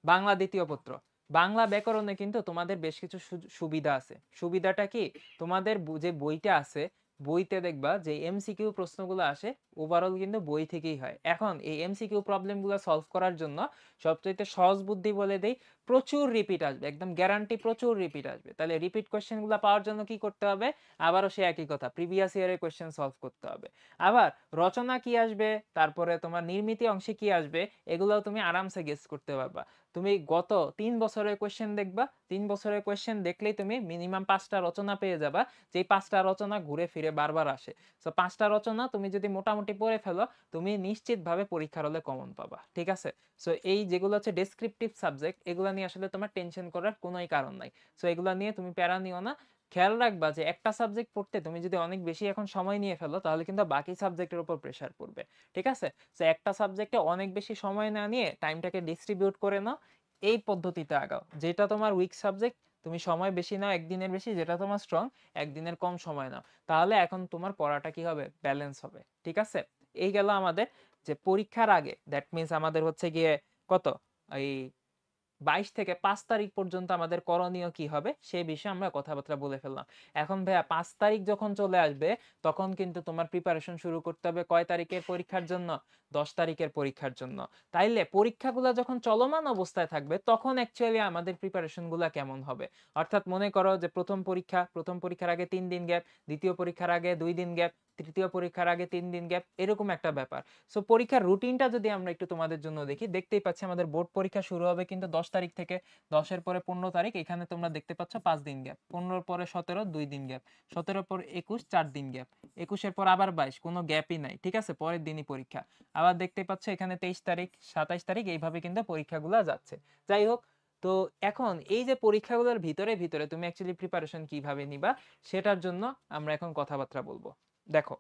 বাংলা দ্বিতীয় পত্র, বাংলা ব্যাকরণে কিন্তু তোমাদের বেশ কিছু সুবিধা আছে। সুবিধাটা কি? তোমাদের যে বইটা আছে, বইতে দেখবা যে এমসিকিউ প্রশ্নগুলো আসে, ওভারঅল কিন্তু বই থেকেই হয়। এখন এই এমসিকিউ প্রবলেমগুলো সলভ করার জন্য সবচেয়ে সহজ বুদ্ধি বলে দেই, প্রচুর রিপিট আসবে, একদম গ্যারান্টি প্রচুর রিপিট আসবে। তাহলে রিপিট কোশ্চেনগুলো পাওয়ার জন্য কি করতে হবে? আবারও সে একই কথা, প্রিভিয়াস ইয়ারের কোশ্চেন সলভ করতে হবে। আবার রচনা কি আসবে, তারপরে তোমার নির্মিতি অংশে কি আসবে, এগুলোও তুমি আরামসে গেস করতে পারবা। তুমি গত 3 বছরের কোয়েশ্চেন দেখবা, 3 বছরের কোয়েশ্চেন দেখলেই তুমি মিনিমাম 5টা রচনা পেয়ে যাবা, যেই 5টা রচনা ঘুরে ফিরে বারবার আসে। সো 5টা রচনা তুমি যদি মোটামুটি পড়ে ফেলো, তুমি নিশ্চিতভাবে পরীক্ষার হলে কমন পাবা। ঠিক আছে? সো এই যেগুলো হচ্ছে ডেসক্রিপটিভ সাবজেক্ট, এগুলো নিয়ে আসলে তোমার টেনশন করার কোনোই কারণ নাই। সো এগুলো নিয়ে তুমি প্যারা নিও না। খেয়াল রাখবা যে একটা সাবজেক্ট পড়তে তুমি যদি অনেক বেশি এখন সময় নিয়ে ফেলো, তাহলে কিন্তু বাকি সাবজেক্টের উপর প্রেশার পড়বে। ঠিক আছে? সো একটা সাবজেক্টে অনেক বেশি সময় না নিয়ে টাইমটাকে ডিস্ট্রিবিউট করে নাও, এই পদ্ধতিতে আগাও। যেটা তোমার উইক সাবজেক্ট, তুমি সময় বেশি নাও একদিনের বেশি, যেটা তোমার স্ট্রং একদিনের কম সময় নাও। তাহলে এখন তোমার পড়াটা কি হবে? ব্যালেন্স হবে। ঠিক আছে? এই গেল আমাদের যে পরীক্ষার আগে, দ্যাট মিন্স আমাদের হচ্ছে গিয়ে কত, এই 22 থেকে 5 তারিখ পর্যন্ত আমাদের করণীয় কি হবে সেই বিষয়ে আমরা কথাবার্তা বলে ফেললাম। এখন ভাইয়া 5 তারিখ যখন চলে আসবে, তখন কিন্তু তোমার প্রিপারেশন শুরু করতে হবে কয় তারিখের পরীক্ষার জন্য? 10 তারিখের পরীক্ষার জন্য। তাইলে পরীক্ষাগুলো যখন চলমান অবস্থায় থাকবে, তখন অ্যাকচুয়ালি আমাদের প্রিপারেশনগুলো কেমন হবে? অর্থাৎ মনে করো যে প্রথম পরীক্ষার আগে 3 দিন গ্যাপ, দ্বিতীয় পরীক্ষার আগে 2 দিন গ্যাপ, তৃতীয় পরীক্ষার আগে 3 দিন গ্যাপ, এরকম একটা ব্যাপার। সো পরীক্ষার রুটিনটা যদি আমরা একটু তোমাদের জন্য দেখি, দেখতেই পাচ্ছি আমাদের বোর্ড পরীক্ষা শুরু হবে কিন্তু 10 তারিখ থেকে। 10-এর পরে 15 তারিখ, এখানে তোমরা দেখতে পাচ্ছ 5 দিন গ্যাপ। 15-র পরে 17, 2 দিন গ্যাপ। 17-র পর 21, 4 দিন গ্যাপ। 21-এর পর আবার 22, কোনো গ্যাপই নাই। ঠিক আছে? পরের দিনই পরীক্ষা। আবার দেখতে পাচ্ছ এখানে 23 তারিখ, 27 তারিখ, এইভাবে কিন্তু পরীক্ষাগুলো যাচ্ছে। যাই হোক, তো এখন এই যে পরীক্ষাগুলোর ভিতরে ভিতরে তুমি অ্যাকচুয়ালি প্রিপারেশন কিভাবে নিবা, সেটার জন্য আমরা এখন কথাবার্তা বলবো। দেখো,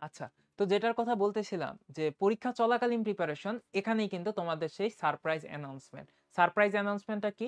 আচ্ছা, তো যেটার কথা বলতেছিলাম যে পরীক্ষা চলাকালীন প্রিপারেশন, এখানেই কিন্তু তোমাদের সেই সারপ্রাইজ অ্যানাউন্সমেন্ট। সারপ্রাইজ অ্যানাউন্সমেন্টটা কি?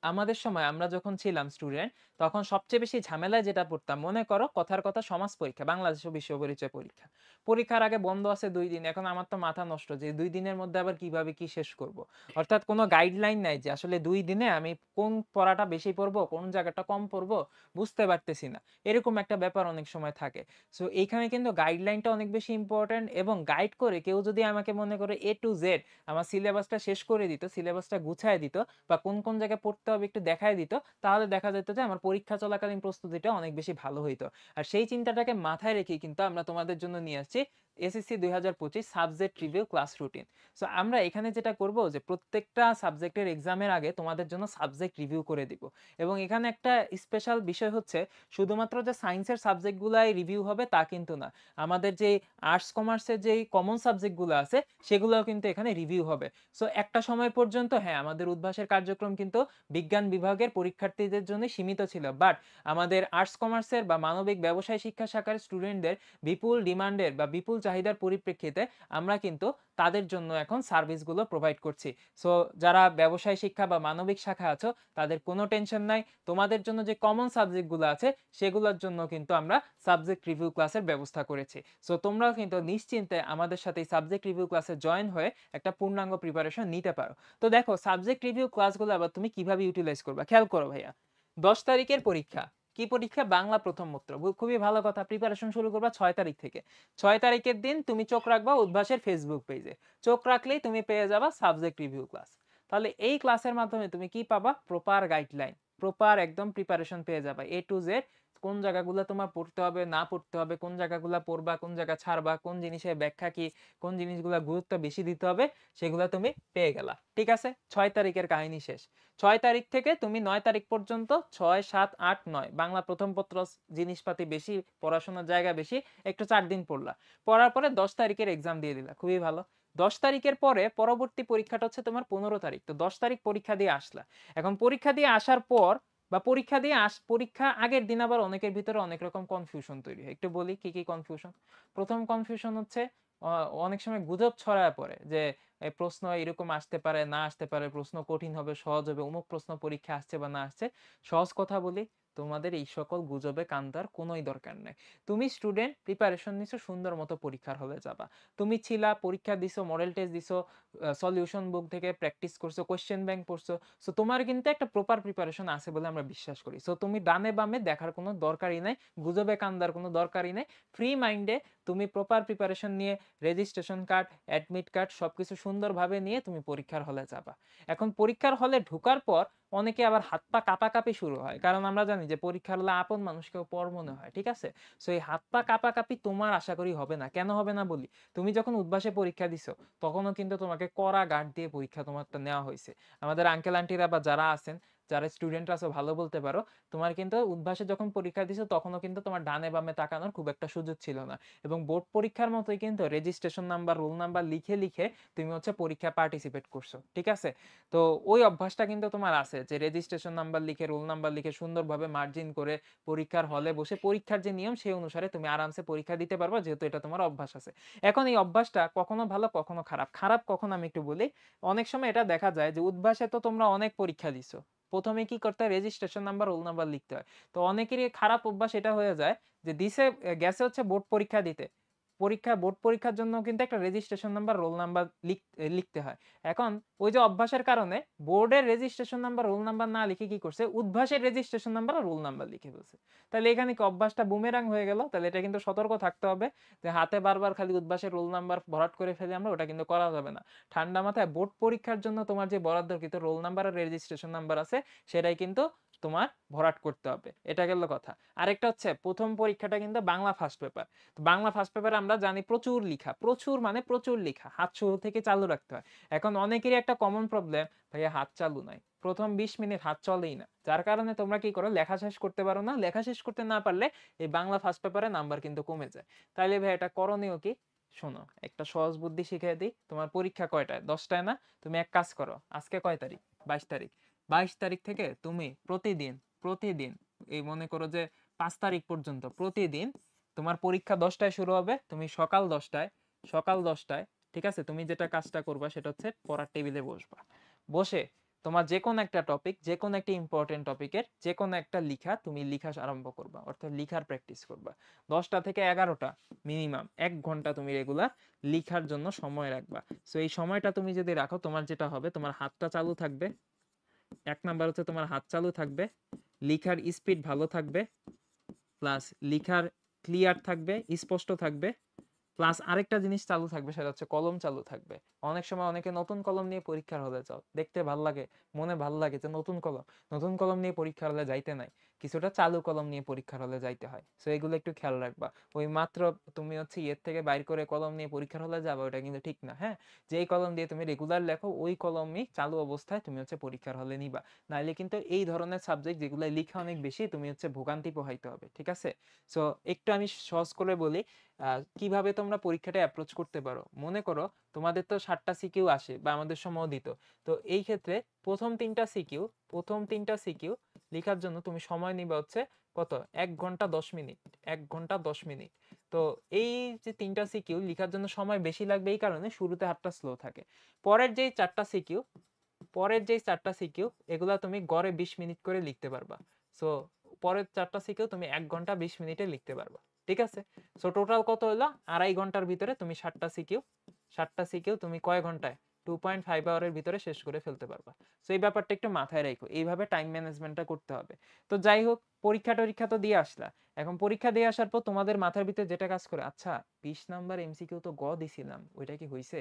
আমাদের সময় আমরা যখন ছিলাম স্টুডেন্ট, তখন সবচেয়ে বেশি ঝামেলায় যেটা পড়তাম, মনে করো কথার কথা সমাজ পরীক্ষা, বাংলাদেশ ও বিশ্ব পরিচয় পরীক্ষা। পরীক্ষার আগে বন্ধ আছে 2 দিন, এখন আমার তো মাথা নষ্ট যে 2 দিনের মধ্যে আবার কিভাবে কি শেষ করব। অর্থাৎ কোনো গাইডলাইন নাই যে আসলে 2 দিনে আমি কোন পড়াটা বেশি পড়বো, কোন জায়গাটা কম পড়বো, বুঝতে পারতেছি না। এরকম একটা ব্যাপার অনেক সময় থাকে। সো এইখানে কিন্তু গাইডলাইনটা অনেক বেশি ইম্পর্টেন্ট, এবং গাইড করে কেউ যদি আমাকে মনে করে A to Z আমার সিলেবাসটা শেষ করে দিত, সিলেবাসটা গুছায় দিত, বা কোন কোন জায়গায় পড়তে হবে একটু দেখায় দিত, তাহলে দেখা যেত যে আমার পরীক্ষা চলাকালীন প্রস্তুতিটা অনেক বেশি ভালো হইতো। আর সেই চিন্তাটাকে মাথায় রেখেই কিন্তু আমরা তোমাদের জন্য নিয়ে আসছি SSC 2025 subject review class routine. So আমরা এখানে যেটা করব যে প্রত্যেকটা সাবজেক্টের এক্সামের আগে তোমাদের জন্য সাবজেক্ট রিভিউ করে দিব। এবং এখানে একটা স্পেশাল বিষয় হচ্ছে, শুধুমাত্র যে সায়েন্সের সাবজেক্টগুলাই রিভিউ হবে তা কিন্তু না, আমাদের যে আর্টস কমার্সের যেই কমন সাবজেক্টগুলো আছে সেগুলোও কিন্তু এখানে রিভিউ হবে। সো একটা সময় পর্যন্ত হ্যাঁ, আমাদের উদ্ভাসের কার্যক্রম কিন্তু বিজ্ঞান বিভাগের পরীক্ষার্থীদের জন্য সীমিত ছিল, বাট আমাদের আর্টস কমার্সের বা মানবিক ব্যবসায় শিক্ষা শাখার স্টুডেন্টদের বিপুল ডিমান্ডের বা বিপুল চাহিদার পরিপ্রেক্ষিতে আমরা কিন্তু তাদের জন্য এখন সার্ভিসগুলো প্রোভাইড করছি। সো যারা ব্যবসায় শিক্ষা বা মানবিক শাখা আছো, তাদের কোনো টেনশন নাই। তোমাদের জন্য যে কমন সাবজেক্টগুলো আছে সেগুলোর জন্য কিন্তু আমরা সাবজেক্ট রিভিউ ক্লাসের ব্যবস্থা করেছি। সো তোমরাও কিন্তু নিশ্চিন্তে আমাদের সাথে এই সাবজেক্ট রিভিউ ক্লাসে জয়েন হয়ে একটা পূর্ণাঙ্গ প্রিপারেশন নিতে পারো। তো দেখো, সাবজেক্ট রিভিউ ক্লাসগুলো আবার তুমি কিভাবে ইউটিলাইজ করবা, খেয়াল করো ভাইয়া। 10 তারিখের পরীক্ষা, কি পরীক্ষা? বাংলা প্রথম পত্র। খুবই ভালো কথা, প্রিপারেশন শুরু করবা 6 তারিখ থেকে। 6 তারিখের দিন তুমি চোখ রাখবা উদ্ভাসের ফেসবুক পেজে। চোখ রাখলেই তুমি পেয়ে যাবা সাবজেক্ট রিভিউ ক্লাস। তাহলে এই ক্লাসের মাধ্যমে তুমি কি পাবা? প্রপার গাইডলাইন, প্রপার একদম প্রিপারেশন পেয়ে যাবা A to Z। কোন জায়গাগুলো তোমার পড়তে হবে না পড়তে হবে, কোন জায়গাগুলো পড়বা, কোন জায়গা ছাড়বা, কোন জিনিসের ব্যাখ্যা কি, কোন জিনিসগুলো গুরুত্ব বেশি দিতে হবে, সেগুলো তুমি পেয়ে গেলা। ঠিক আছে, 6 তারিখের কাহিনী শেষ। 6 তারিখ থেকে তুমি 9 তারিখ পর্যন্ত 6, 7, 8, 9 বাংলা প্রথম পত্র, জিনিসপাতি বেশি, পড়াশোনার জায়গা বেশি, একটু 4 দিন পড়লা। পড়ার পরে 10 তারিখের এক্সাম দিয়ে দিলা, খুবই ভালো। 10 তারিখের পরে পরবর্তী পরীক্ষাটা হচ্ছে তোমার 15 তারিখ। তো 10 তারিখ পরীক্ষা দিয়ে আসলা। এখন পরীক্ষা দিয়ে আসার পর বা পরীক্ষা আগের দিন আবার অনেকের ভিতরে অনেক রকম কনফিউশন তৈরি হয়। একটু বলি কি কি কনফিউশন। প্রথম কনফিউশন হচ্ছে অনেক সময় গুজব ছড়ায় পড়ে যে এই প্রশ্ন এরকম আসতে পারে না আসতে পারে, প্রশ্ন কঠিন হবে সহজ হবে, অমুক প্রশ্ন পরীক্ষা আসছে বা না আসছে। সহজ কথা বলি, তোমাদের এই সকল গুজবে কান দেওয়ার কোনোই দরকার নেই। তুমি স্টুডেন্ট, প্রিপারেশন নিছো, সুন্দর মতো পরীক্ষার হলে যাবা। তুমি ছিলা, পরীক্ষা দিছো, মডেল টেস্ট দিছো, সলিউশন বুক থেকে প্র্যাকটিস করছো, কোশ্চেন ব্যাংক পড়ছো। সো তোমার কিন্তু একটা প্রপার প্রিপারেশন আছে বলে আমরা বিশ্বাস করি। সো তুমি ডানে বামে দেখার কোনো দরকারই নাই, গুজবে কান দেওয়ার কোনো দরকারই নাই। ফ্রি মাইন্ডে তুমি প্রপার প্রিপারেশন নিয়ে রেজিস্ট্রেশন কার্ড, অ্যাডমিট কার্ড সবকিছু সুন্দরভাবে নিয়ে তুমি পরীক্ষার হলে যাবা। এখন পরীক্ষার হলে ঢোকার পর অনেকে আবার হাত পা কাঁপাকাঁপি শুরু হয়, কারণ আমরা জানি যে পরীক্ষার হলে আপন মানুষকেও পর মনে হয়। ঠিক আছে, সো এই হাত পা কাঁপাকাঁপি তোমার আশা করি হবে না। কেন হবে না বলি, তুমি যখন উদ্ভাসে পরীক্ষা দিছো তখনও কিন্তু তোমাকে কড়া গার্ড দিয়ে পরীক্ষা তোমারটা নেওয়া হয়েছে। আমাদের আঙ্কেল আন্টিরা বা যারা আছেন, যারা স্টুডেন্ট আছো ভালো বলতে পারো, তোমার কিন্তু উদ্ভাসে যখন পরীক্ষা দিছো তখনও কিন্তু তোমার ডানে বামে তাকানোর খুব একটা সুযোগ ছিল না। এবং বোর্ড পরীক্ষার মতোই কিন্তু রেজিস্ট্রেশন নাম্বার, রোল নাম্বার লিখে লিখে তুমি হচ্ছে পরীক্ষা পার্টিসিপেট করছো। ঠিক আছে, তো ওই অভ্যাসটা কিন্তু তোমার আছে যে রেজিস্ট্রেশন নাম্বার লিখে, রোল নাম্বার লিখে সুন্দরভাবে মার্জিন করে পরীক্ষার হলে বসে পরীক্ষার যে নিয়ম সেই অনুসারে তুমি আরামসে পরীক্ষা দিতে পারবা, যেহেতু এটা তোমার অভ্যাস আছে। এখন এই অভ্যাসটা কখনো ভালো কখনো খারাপ। খারাপ কখন আমি একটু বলি, অনেক সময় এটা দেখা যায় যে উদ্ভাসে তো তোমরা অনেক পরীক্ষা দিছো, প্রথমে কি করতে হয়, রেজিস্ট্রেশন নাম্বার, রোল নাম্বার লিখতে হয়। তো অনেকেরই খারাপ অভ্যাস এটা হয়ে যায় যে গেছে হচ্ছে বোর্ড পরীক্ষা দিতে, বোর্ড পরীক্ষার জন্য কিন্তু একটা রেজিস্ট্রেশন নাম্বার, রোল নাম্বার লিখতে হয়। এখন ওই যে অভ্যাসের কারণে বোর্ডের রেজিস্ট্রেশন নাম্বার, রোল নাম্বার না লিখে কি করছে, উদ্ভাসের রেজিস্ট্রেশন নাম্বার আর রোল নাম্বার লিখে ফেলছে। তাহলে এখানে কি অভ্যাসটা বুমেরাং হয়ে গেল। তাহলে এটা কিন্তু সতর্ক থাকতে হবে যে হাতে বারবার খালি উদ্ভাসের রোল নাম্বার ভরাট করে ফেলে আমরা, ওটা কিন্তু করা যাবে না। ঠান্ডা মাথায় বোর্ড পরীক্ষার জন্য তোমার যে বরাদ্দকৃত রোল নাম্বার আর রেজিস্ট্রেশন নাম্বার আছে সেটাই কিন্তু তোমার ভরাট করতে হবে। এটা গেল কথা। আরেকটা হচ্ছে প্রথম পরীক্ষাটা কিন্তু বাংলা ফার্স্ট পেপার। তো বাংলা ফার্স্ট পেপারে আমরা জানি প্রচুর লিখা, প্রচুর মানে প্রচুর লিখা, হাত শুরু থেকে চালু রাখতে হয়। এখন অনেকেরই একটা কমন প্রবলেম, ভাইয়া হাত চালু নাই, প্রথম 20 মিনিট হাত চলেই না, যার কারণে তোমরা কি করো, লেখা শেষ করতে পারো না। লেখা শেষ করতে না পারলে এই বাংলা ফার্স্ট পেপারে নাম্বার কিন্তু কমে যায়। তাইলে ভাই এটা করণীয় কি? শোনো, একটা সহজ বুদ্ধি শিখিয়ে দিই। তোমার পরীক্ষা কয়টায়? 10টায় না? তুমি এক কাজ করো, আজকে কয় তারিখ? 22 তারিখ। 22 তারিখ থেকে তুমি প্রতিদিন, প্রতিদিন এই মনে করো যে 5 তারিখ পর্যন্ত প্রতিদিন, তোমার পরীক্ষা 10টায় শুরু হবে, তুমি সকাল 10টায়, সকাল 10টায়, ঠিক আছে, তুমি যেটা কাজটা করবা সেটা হচ্ছে পড়ার টেবিলে বসবা। বসে তোমার যে কোনো একটা টপিক, যে কোনো একটা ইম্পর্টেন্ট টপিকের যে কোনো একটা লিখা তুমি লিখা আরম্ভ করবা, অর্থাৎ লিখার প্র্যাকটিস করবা। 10টা থেকে 11টা মিনিমাম 1 ঘন্টা তুমি রেগুলার লিখার জন্য সময় রাখবা। সো এই সময়টা তুমি যদি রাখো, তোমার যেটা হবে, তোমার হাতটা চালু থাকবে। 1 নাম্বার হচ্ছে তোমার হাত চালু থাকবে, লিখার স্পিড ভালো থাকবে, প্লাস লিখার ক্লিয়ার থাকবে, স্পষ্ট থাকবে, প্লাস আরেকটা জিনিস চালু থাকবে, সেটা হচ্ছে কলম চালু থাকবে। অনেক সময় অনেকে নতুন কলম নিয়ে পরীক্ষার হলে যাও, দেখতে ভাল লাগে, মনে ভাল লাগে যে নতুন কলম, নতুন কলম নিয়ে পরীক্ষার হলে যাইতে নাই, কিছুটা চালু কলম নিয়ে পরীক্ষার হলে যাইতে হয়। সো এগুলো একটু খেয়াল রাখবা। ওই মাত্র তুমি হচ্ছে ইয়ের থেকে বাইর করে কলম নিয়ে পরীক্ষার হলে যাবে, ওটা কিন্তু ঠিক না। হ্যাঁ, যেই কলম দিয়ে তুমি রেগুলার লেখো ওই কলমই চালু অবস্থায় তুমি হচ্ছে পরীক্ষার হলে নিবা। নাইলে কিন্তু এই ধরনের সাবজেক্ট যেগুলো লিখা অনেক বেশি, তুমি হচ্ছে ভোগান্তি পোহাইতে হবে। ঠিক আছে, সো একটু আমি সহজ করে বলি কিভাবে তোমরা পরীক্ষাটা অ্যাপ্রোচ করতে পারো। মনে করো তোমাদের তো 7টা সিকিউ আসে বা আমাদের সময় দিত। তো এই ক্ষেত্রে প্রথম তিনটা সিকিউ লেখার জন্য তুমি সময় নিবে হচ্ছে কত, 1 ঘন্টা 10 মিনিট, 1 ঘন্টা 10 মিনিট। তো এই যে 3টা সিকিউ লেখার জন্য সময় বেশি লাগবে, এই কারণে শুরুতে হাতটা স্লো থাকে। পরের যেই 4টা সিকিউ, এগুলা তুমি গড়ে 20 মিনিট করে লিখতে পারবা। সো পরের 4টা সিকিউ তুমি 1 ঘন্টা 20 মিনিটে লিখতে পারবা। ঠিক আছে, সো টোটাল কত হলো, 2.5 ঘন্টার ভিতরে তুমি 7টা সিকিউ তুমি কয় ঘন্টায়, 2.5 আওয়ারের ভিতরে শেষ করে ফেলতে পারবা। সো এই ব্যাপারটা একটু মাথায় রাখো, এইভাবে টাইম ম্যানেজমেন্টটা করতে হবে। তো যাই হোক, পরীক্ষা তো দিয়ে আসলা। এখন পরীক্ষা দিয়ে আসার পর তোমাদের মাথার ভিতরে যেটা কাজ করে, আচ্ছা 20 নাম্বার এমসিকিউ তো গ দিছিলাম, ওইটা কি হইছে?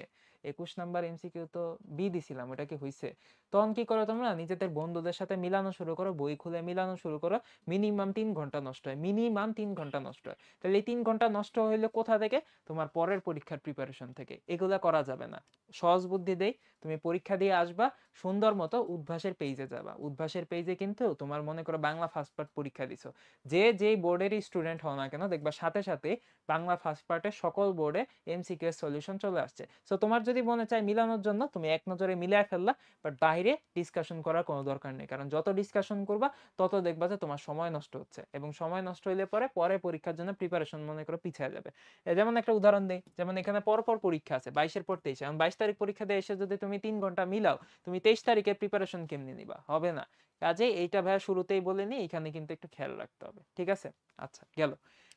21 নাম্বার এমসিকিউ তো বি দিছিলাম, ওইটা কি হইছে? তখন কি করো তোমরা? নিজেদের বন্ধুদের সাথে মিলানো শুরু করো, বই খুলে মিলানো শুরু করো। মিনিমাম 3 ঘন্টা নষ্ট হয়, মিনিমাম 3 ঘন্টা নষ্ট হয়। তাহলে এই 3 ঘন্টা নষ্ট হইলে কোথা থেকে? তোমার পরের পরীক্ষার প্রিপারেশন থেকে। এগুলা করা যাবে না। সহজ বুদ্ধি দেই, তুমি পরীক্ষা দিয়ে আসবা, সুন্দর মতো উদ্ভাসের পেজে যাবা। উদ্ভাসের পেজে কিন্তু তোমার মনে করো বাংলা ফার্স্ট পার্ট পরীক্ষা দিছো, যে যেই বোর্ডেরই স্টুডেন্ট হও না কেন, দেখবা সাথে সাথে বাংলা ফার্স্ট পার্টের সকল বোর্ডে এমসিকিউ এর সলিউশন চলে আসছে। সো তোমার যদি মনে চায় মিলানোর জন্য, তুমি এক নজরে মিলিয়ে ফেললা, বাট বাইরে ডিসকাশন করার কোনো দরকার নেই। কারণ যত ডিসকাশন করবা তত দেখবা যে তোমার সময় নষ্ট হচ্ছে, এবং সময় নষ্ট হইলে পরে পরীক্ষার জন্য প্রিপারেশন মনে করো পিছিয়ে যাবে। যেমন একটা উদাহরণ দেই, যেমন এখানে পরপর পরীক্ষা আছে 22-এর পর 23, এখন 22 তারিখ পরীক্ষা দিয়ে এসে যদি তুমি 3 ঘন্টা মিলাও, তুমি 23 তারিখের প্রিপারেশন কেমনি নিবা? হবে না। কাজে এইটা ভাইয়া শুরুতেই বলে নি, এখানে কিন্তু একটু খেয়াল রাখতে হবে, ঠিক আছে? আচ্ছা গেল।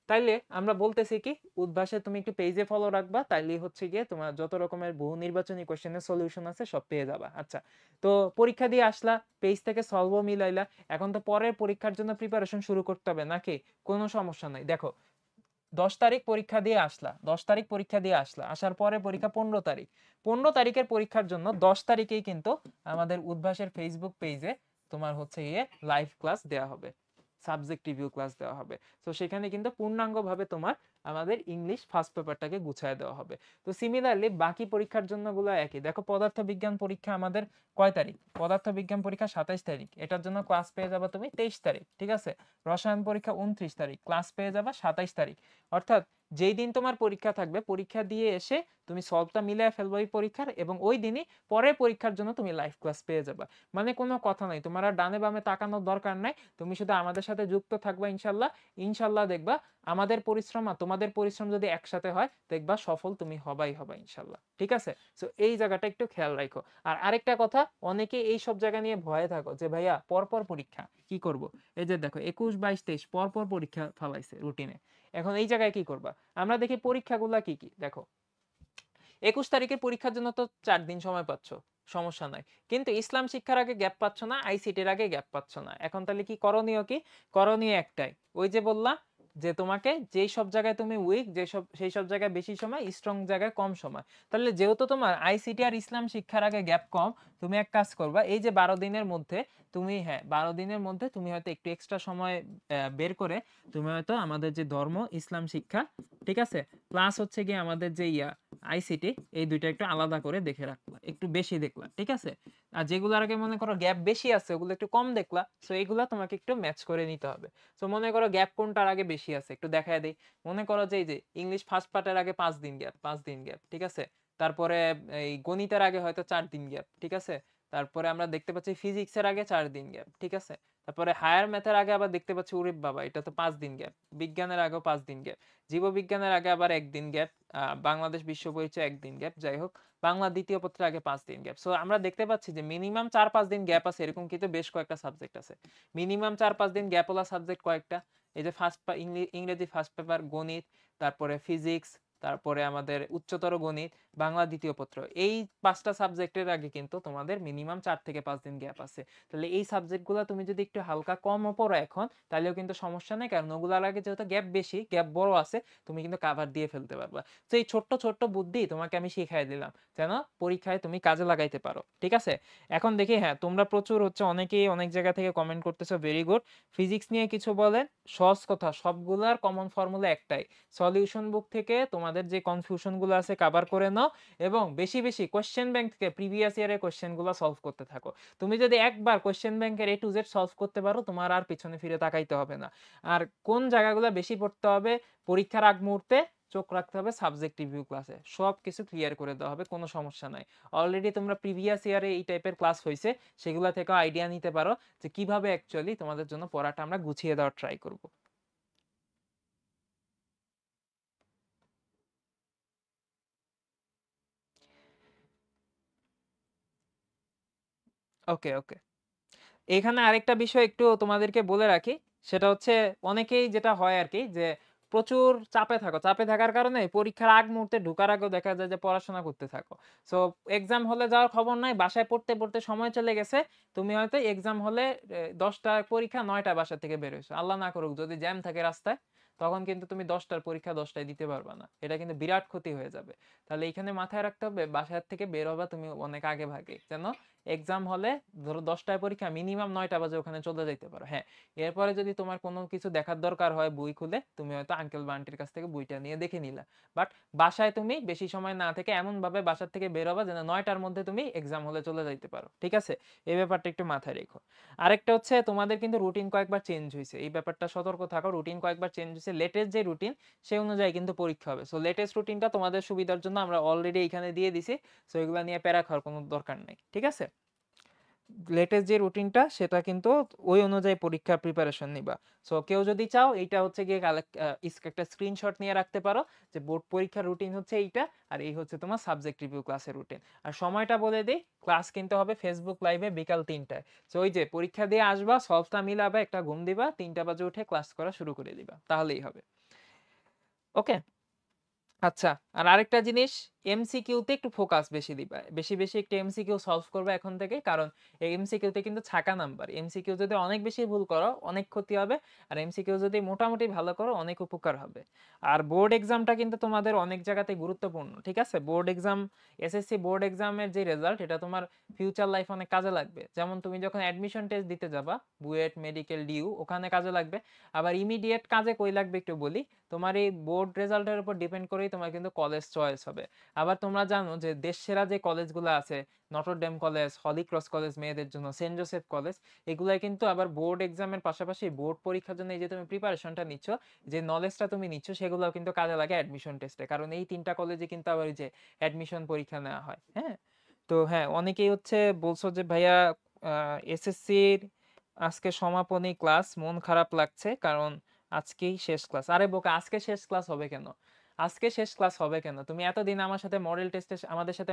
তাইলে আমরা বলতেছি কি, উদ্ভাসে তুমি একটু পেজে ফলো রাখবা, তাইলেই হচ্ছে গিয়ে তোমার যত রকমের বহু নির্বাচনী কোশ্চেনের সলিউশন আছে সব পেয়ে যাবা। আচ্ছা, তো পরীক্ষা দিয়ে আসলা, পেজ থেকে সলভও মিলাইলা, এখন তো পরের পরীক্ষার জন্য প্রিপারেশন শুরু করতে হবে নাকি? কোনো সমস্যা নাই। দেখো 10 তারিখ পরীক্ষা দিয়ে আসলা, 10 তারিখ পরীক্ষা দিয়ে আসলা, আসার পরে পরীক্ষা 15 তারিখ। 15 তারিখের পরীক্ষার জন্য 10 তারিখেই কিন্তু আমাদের উদ্ভাসের ফেসবুক পেজে তোমার হচ্ছে গিয়ে লাইভ ক্লাস দেওয়া হবে, সাবজেক্ট রিভিউ ক্লাস দেওয়া হবে। তো সেখানে কিন্তু পূর্ণাঙ্গভাবে তোমার আমাদের ইংলিশ ফার্স্ট পেপারটাকে গুছায় দেওয়া হবে। তো সিমিলারলি বাকি পরীক্ষার জন্য গুলো একই। দেখো পদার্থ বিজ্ঞান পরীক্ষা আমাদের কয় তারিখ? পদার্থ বিজ্ঞান পরীক্ষা 27 তারিখ, এটার জন্য ক্লাস পেয়ে যাবে তুমি 23 তারিখ, ঠিক আছে? রসায়ন পরীক্ষা 29 তারিখ, ক্লাস পেয়ে যাবে 27 তারিখ। অর্থাৎ যেই দিন তোমার পরীক্ষা থাকবে, পরীক্ষা দিয়ে এসে তুমি সলভটা মিলিয়ে ফেলবো ওই পরীক্ষার, এবং ওই দিনই পরের পরীক্ষার জন্য তুমি লাইভ ক্লাস পেয়ে যাবে। মানে কোনো কথা নাই, তোমার আর ডানে বামে তাকানোর দরকার নাই, তুমি শুধু আমাদের সাথে যুক্ত থাকবা। ইনশাল্লাহ ইনশাল্লাহ দেখবা আমাদের পরিশ্রম আর তোমাদের পরিশ্রম যদি একসাথে হয়, দেখবা সফল তুমি হবাই হবা ইনশাল্লাহ, ঠিক আছে? সো এই জায়গাটা একটু খেয়াল রাখো। আর আরেকটা কথা, অনেকে এই সব জায়গা নিয়ে ভয়ে থাকো যে ভাইয়া পরপর পরীক্ষা কি করব। এই যে দেখো 21, 22, 23 পরপর পরীক্ষা ফালাইছে রুটিনে, এখন এই জায়গায় কি করবা? আমরা দেখি পরীক্ষাগুলা কি কি। দেখো 21 তারিখের পরীক্ষার জন্য তো 4 দিন সময় পাচ্ছ, সমস্যা নাই। কিন্তু ইসলাম শিক্ষার আগে গ্যাপ পাচ্ছ না, আইসিটির আগে গ্যাপ পাচ্ছ না। এখন তাহলে কি করণীয়? কি করণীয়? একটাই, ওই যে বললা যে তোমাকে যেই সব জায়গায় তুমি উইক, সেই সব জায়গায় বেশি সময়, স্ট্রং জায়গায় কম সময়। তাহলে যেহেতু তোমার আইসিটি আর ইসলাম শিক্ষার আগে গ্যাপ কম, তুমি এক কাজ করবা, এই যে 12 দিনের মধ্যে তুমি, হ্যাঁ 12 দিনের মধ্যে তুমি হয়তো একটু এক্সট্রা সময় বের করে তুমি হয়তো আমাদের যে ধর্ম, ইসলাম শিক্ষা, ঠিক আছে, প্লাস হচ্ছে গিয়ে আমাদের যে আইসিটি, এই দুইটা একটু আলাদা করে দেখে রাখলা, একটু বেশি দেখলা, ঠিক আছে? আর যেগুলোর আগে মনে করো গ্যাপ বেশি আছে, ওগুলো একটু কম দেখলা, সো এগুলা তোমাকে একটু ম্যাচ করে নিতে হবে। সো মনে করো গ্যাপ কোনটার আগে বেশি আছে একটু দেখায় দেই। মনে করো যে এই যে ইংলিশ ফার্স্ট পার্টের আগে 5 দিন গ্যাপ, 5 দিন গ্যাপ, ঠিক আছে? তারপরে এই গণিতের আগে হয়তো 4 দিন গ্যাপ, ঠিক আছে? তারপরে আমরা দেখতে পাচ্ছি ফিজিক্সের আগে 4 দিন গ্যাপ, ঠিক আছে? তারপরে হায়ার ম্যাথের আগে আবার দেখতে পাচ্ছি, ওরে বাবা এটা তো 5 দিন গ্যাপ। বিজ্ঞানের আগেও 5 দিন গ্যাপ। জীববিজ্ঞানের আগে আবার 1 দিন গ্যাপ। বাংলাদেশ বিশ্ব পরিচয় 1 দিন গ্যাপ। যাই হোক, বাংলা দ্বিতীয় পত্রের আগে 5 দিন গ্যাপ। সো আমরা দেখতে পাচ্ছি যে মিনিমাম 4-5 দিন গ্যাপ আছে, এরকম কিন্তু বেশ কয়েকটা সাবজেক্ট আছে। মিনিমাম 4-5 দিন গ্যাপওয়ালা সাবজেক্ট কয়েকটা, এই যে ইংরেজি ফার্স্ট পেপার, গণিত, তারপরে ফিজিক্স, তারপরে আমাদের উচ্চতর গণিত, বাংলা দ্বিতীয় পত্র, এই 5টা সাবজেক্টের আগে কিন্তু তোমাদের মিনিমাম 4 থেকে 5 দিন গ্যাপ আছে। তাহলে এই সাবজেক্টগুলো তুমি যদি একটু হালকা কমও পড়ো এখন, তাহলেও কিন্তু সমস্যা নেই, কারণ ওগুলার আগে যেহেতু গ্যাপ বেশি, গ্যাপ বড় আছে, তুমি কিন্তু কাভার দিয়ে ফেলতে পারবা। তো এই ছোট্ট ছোট্ট বুদ্ধি তোমাকে আমি শিখাই দিলাম, যেন পরীক্ষায় তুমি কাজে লাগাইতে পারো, ঠিক আছে? এখন দেখি, হ্যাঁ তোমরা প্রচুর হচ্ছে অনেকেই অনেক জায়গা থেকে কমেন্ট করতেছো, ভেরি গুড। ফিজিক্স নিয়ে কিছু বলেন। সহজ কথা, সবগুলার কমন ফর্মুলা একটাই, সলিউশন বুক থেকে তোমাদের যে কনফিউশন গুলো আছে কভার করে নাও, এবং বেশি বেশি কোশ্চেন ব্যাংক থেকে প্রিভিয়াস ইয়ারের কোশ্চেন গুলো সলভ করতে থাকো। তুমি যদি একবার কোশ্চেন ব্যাংকের A to Z সলভ করতে পারো, তোমার আর পিছনে ফিরে তাকাইতে হবে না। আর কোন জায়গাগুলো বেশি পড়তে হবে, পরীক্ষার আগ মুহূর্তে চোখ রাখতে হবে সাবজেক্ট রিভিউ ক্লাসে, সব কিছু ক্লিয়ার করে দেওয়া হবে, কোনো সমস্যা নাই। অলরেডি তোমরা প্রিভিয়াস ইয়ারে এই টাইপের ক্লাস হয়েছে, সেগুলো থেকে আইডিয়া নিতে পারো যে কিভাবে অ্যাকচুয়ালি তোমাদের জন্য পড়াটা আমরা গুছিয়ে দেওয়ার ট্রাই করব। ওকে ওকে, এখানে আরেকটা বিষয় একটু তোমাদেরকে বলে রাখি, সেটা হচ্ছে অনেকেই যেটা হয় আর কি, যে প্রচুর চাপে থাকো। চাপে থাকার কারণে পরীক্ষার আগ মুহূর্তে ঢোকার আগেও দেখা যায় যে পড়াশোনা করতে থাকো। সো এক্সাম হলে যাওয়ার খবর নাই। বাসায় পড়তে সময় চলে গেছে। তুমি হয়তো এক্সাম হলে ১০ টার পরীক্ষা ৯ টায় বাসা থেকে বের হইছো। আল্লাহ না করুক যদি জ্যাম থাকে রাস্তায়, তখন কিন্তু তুমি ১০ টার পরীক্ষা ১০ টায় দিতে পারবা না। এটা কিন্তু বিরাট ক্ষতি হয়ে যাবে। তাহলে এইখানে মাথায় রাখতে হবে বাসার থেকে বের হবা তুমি অনেক আগে যেন এক্সাম হলে ধরো ১০ টায় পরীক্ষা মিনিমাম ৯ টা বাজে ওখানে চলে যাইতে পারো। হ্যাঁ, এরপরে যদি তোমার কোনো কিছু দেখার দরকার হয় বই খুলে তুমি হয়তো আঙ্কেল বা আন্টির কাছ থেকে বইটা নিয়ে দেখে নিলা। বাট বাসায় তুমি বেশি সময় না থেকে এমনভাবে বাসার থেকে বের হবা যেন ৯ টার মধ্যে তুমি এক্সাম হলে চলে যাইতে পারো। ঠিক আছে? এই ব্যাপারটা একটু মাথায় রেখো। আরেকটা হচ্ছে তোমাদের কিন্তু রুটিন কয়েকবার চেঞ্জ হইছে। এই ব্যাপারটা সতর্ক থাকো। রুটিন কয়েকবার চেঞ্জ হইছে। লেটেস্ট যে রুটিন সেই অনুযায়ী কিন্তু পরীক্ষা হবে। সো লেটেস্ট রুটিনটা তোমাদের সুবিধার জন্য আমরা অলরেডি এখানে দিয়ে দিছি। সো এগুলা নিয়ে প্যারা খাওয়ার কোনো দরকার নাই। ঠিক আছে? লেটেস্ট যে রুটিনটা সেটা কিন্তু ওই অনুযায়ী পরীক্ষার প্রিপারেশন নিবা। সো কেউ যদি চাও এইটা হচ্ছে গিয়ে একটা স্ক্রিনশট নিয়ে রাখতে পারো যে বোর্ড পরীক্ষার রুটিন হচ্ছে এইটা, আর এই হচ্ছে তোমার সাবজেক্ট রিভিউ ক্লাসের রুটিন। আর সময়টা বলে দিই, ক্লাস কিন্তু হবে ফেসবুক লাইভে বিকাল ৩টায়। সো ওই যে পরীক্ষা দিয়ে আসবা, সলভটা মিলাবা, একটা ঘুম দিবা, ৩টা বাজে উঠে ক্লাস করা শুরু করে দিবা, তাহলেই হবে। ওকে। আচ্ছা, আর আরেকটা জিনিস, এমসিকিউতে একটু ফোকাস বেশি দিবা। বেশি একটু এমসিকিউ সলভ করবে এখন থেকে, কারণ এই এমসিকিউতে কিন্তু ছাকা নাম্বার। এমসিকিউ যদি অনেক বেশি ভুল করো অনেক ক্ষতি হবে, আর এমসিকিউ যদি মোটামুটি ভালো করো অনেক উপকার হবে। আর বোর্ড এক্সামটা কিন্তু তোমাদের অনেক জায়গাতে গুরুত্বপূর্ণ। ঠিক আছে? বোর্ড এক্সাম, এসএসসি বোর্ড এক্সামের যে রেজাল্ট এটা তোমার ফিউচার লাইফ অনেক কাজে লাগবে। যেমন তুমি যখন অ্যাডমিশন টেস্ট দিতে যাবা, বুয়েট, মেডিকেল, ডিইউ, ওখানে কাজে লাগবে। আবার ইমিডিয়েট কাজে কই লাগবে একটু বলি। তোমার এই বোর্ড রেজাল্টের উপর ডিপেন্ড করেই তোমার কিন্তু কলেজ চয়েস হবে। আবার তোমরা জানো যে দেশ সেরা যে কলেজগুলো আছে, Notre Dame college, Holy Cross college মেয়েদের জন্য, সেন্ট জোসেফ কলেজ, এগুলাই কিন্তু আবার বোর্ড এক্সামের পাশাপাশি বোর্ড পরীক্ষার জন্য এই যে তুমি প্রিপারেশনটা নিচ্ছ, যে নলেজটা তুমি নিচ্ছ, সেগুলোও কিন্তু কাজে লাগে অ্যাডমিশন টেস্টে। কারণ এই 3টা কলেজে কিন্তু আবার এই যে অ্যাডমিশন পরীক্ষা নেওয়া হয়। হ্যাঁ, তো হ্যাঁ, অনেকেই হচ্ছে বলছো যে ভাইয়া এসএসসির আজকে সমাপনী ক্লাস, মন খারাপ লাগছে কারণ আজকেই শেষ ক্লাস। আরে বোকা, আজকে শেষ ক্লাস হবে কেন? আজকে শেষ ক্লাস হবে কেন? তুমি এতদিন আমাদের সাথে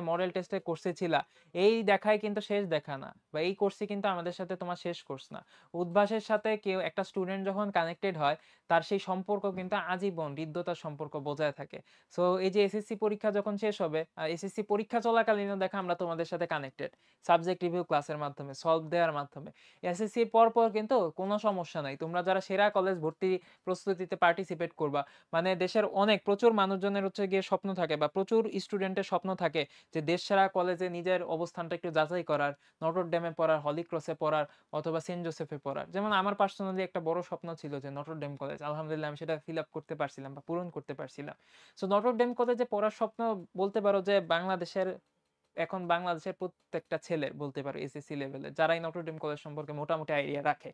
মডেল টেস্টে কোর্সে ছিলা। এই দেখাই কিন্তু শেষ দেখা না, বা এই কোর্সে কিন্তু আমাদের সাথে তোমার শেষ কোর্স না। উদ্ভাসের সাথে কেউ একটা স্টুডেন্ট যখন কানেক্টেড হয়, তার সেই সম্পর্ক কিন্তু আজীবন হৃদ্যতার সম্পর্ক বজায় থাকে। সো এই যে এসএসসি পরীক্ষা যখন শেষ হবে, এসএসসি পরীক্ষা চলাকালীনও দেখা আমরা তোমাদের সাথে কানেক্টেড, সাবজেক্ট রিভিউ ক্লাসের মাধ্যমে, সলভ দেওয়ার মাধ্যমে। এসএসসির পর কিন্তু কোনো সমস্যা নাই। তোমরা যারা সেরা কলেজ ভর্তি প্রস্তুতিতে পার্টিসিপেট করবা, মানে দেশের অনেক প্রচুর মানুষজনের হচ্ছে গিয়ে স্বপ্ন থাকে, বা প্রচুর স্টুডেন্টের স্বপ্ন থাকে যে দেশ সেরা কলেজে নিজের অবস্থানটা একটু যাচাই করার, নটরডেমে পড়ার, হলি ক্রসে পড়ার, অথবা সেন্ট জোসেফে পড়ার। যেমন আমার পার্সোনালি একটা বড় স্বপ্ন ছিল যে নটরডেম কলেজ, আলহামদুলিল্লাহ আমি সেটা ফিল আপ করতে পারছিলাম বা পূরণ করতে পারছিলাম। সো নটরডেম কলেজে পড়ার স্বপ্ন বলতে পারো যে বাংলাদেশের প্রত্যেকটা ছেলের বলতে পারো এসএসসি লেভেলে, যারাই নটরডেম কলেজ সম্পর্কে মোটামুটি আইডিয়া রাখে।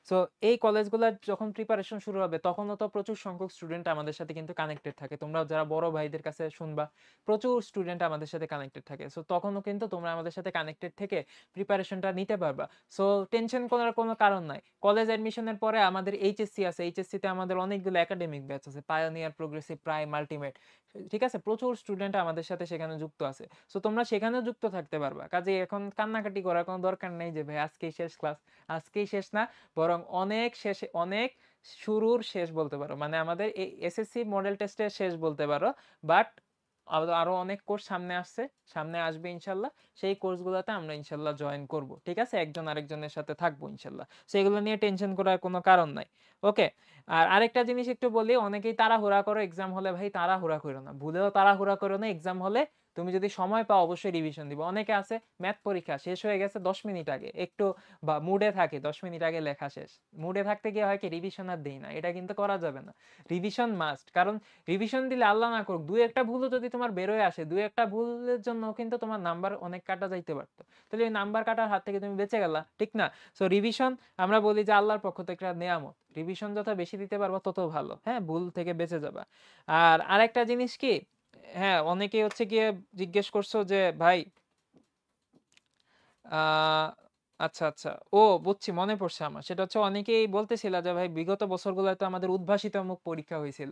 সো এই কলেজগুলোর যখন প্রিপারেশন শুরু হবে, তখনও তো প্রচুর সংখ্যক স্টুডেন্ট আমাদের সাথে কিন্তু কানেক্টেড থাকে। তোমরা যারা বড় ভাইদের কাছে শুনবা, প্রচুর স্টুডেন্ট আমাদের সাথে কানেক্টেড থাকে। সো তখনও কিন্তু তোমরা আমাদের সাথে কানেক্টেড থেকে প্রিপারেশনটা নিতে পারবা। সো টেনশন করার কোনো কারণ নাই। কলেজ অ্যাডমিশনের পরে আমাদের এইচএসসি আছে, এইচএসসিতে আমাদের অনেকগুলো একাডেমিক ব্যাচ আছে, পায়োনিয়ার, প্রোগ্রেসিভ, প্রাইম, আলটিমেট। ঠিক আছে? প্রচুর স্টুডেন্ট আমাদের সাথে সেখানে যুক্ত আছে। সো তোমরা সেখানেও যুক্ত থাকতে পারবা। কাজেই এখন কান্নাকাটি করার কোনো দরকার নেই যে ভাই আজকেই শেষ ক্লাস। আজকেই শেষ না, বরং অনেক শেষে, অনেক শুরুর শেষ বলতে পারো। মানে আমাদের এই এসএসসি মডেল টেস্টের শেষ বলতে পারো। বাট আরো অনেক কোর্স সামনে আসছে, সামনে আসবে ইনশাল্লাহ। সেই কোর্সগুলোতে আমরা ইনশাল্লাহ জয়েন করব। ঠিক আছে? একজন আরেকজনের সাথে থাকবো ইনশাল্লাহ। সেগুলো নিয়ে টেনশন করার কোনো কারণ নাই। ওকে। আর আরেকটা জিনিস একটু বলি, অনেকেই তাড়াহুড়া করো এক্সাম হলে। ভাই তাড়াহুড়া করো না, ভুলেও তাড়াহুড়া করো না। এক্সাম হলে তুমি যদি সময় পাও অবশ্যই রিভিশন দিবে। অনেকে আছে ম্যাথ পরীক্ষা শেষ হয়ে গেছে 10 মিনিট আগে, একটু বা মুডে থাকে 10 মিনিট আগে লেখা শেষ। মুডে থাকতে গিয়ে হয় কি রিভিশন আর দেই না, এটা কিন্তু করা যাবে না। রিভিশন মাস্ট, কারণ রিভিশন দিলে আল্লাহ না করুক দুই একটা ভুলও যদি তোমার বেরোয় আসে, দুই একটা ভুলের জন্য কিন্তু তোমার নাম্বার অনেক কাটা যাইতে পারতো। তাহলে ওই নাম্বার কাটার হাত থেকে তুমি বেঁচে গেলা, ঠিক না? সো রিভিশন, আমরা বলি যে আল্লাহর পক্ষ থেকে একটা নেয়ামত। রিভিশন যত বেশি দিতে পারবো তত ভালো। হ্যাঁ, ভুল থেকে বেঁচে যাবা। আর আরেকটা জিনিস কি, হ্যাঁ, অনেকেই হচ্ছে গিয়ে জিজ্ঞেস করছো যে ভাই আচ্ছা, আচ্ছা। ও বুঝছি, মনে পড়ছে আমার। সেটা হচ্ছে অনেকেই বলতেছিল যে ভাই বিগত বছরগুলোয় তো আমাদের উদ্ভাসিতমূলক পরীক্ষা হইছিল।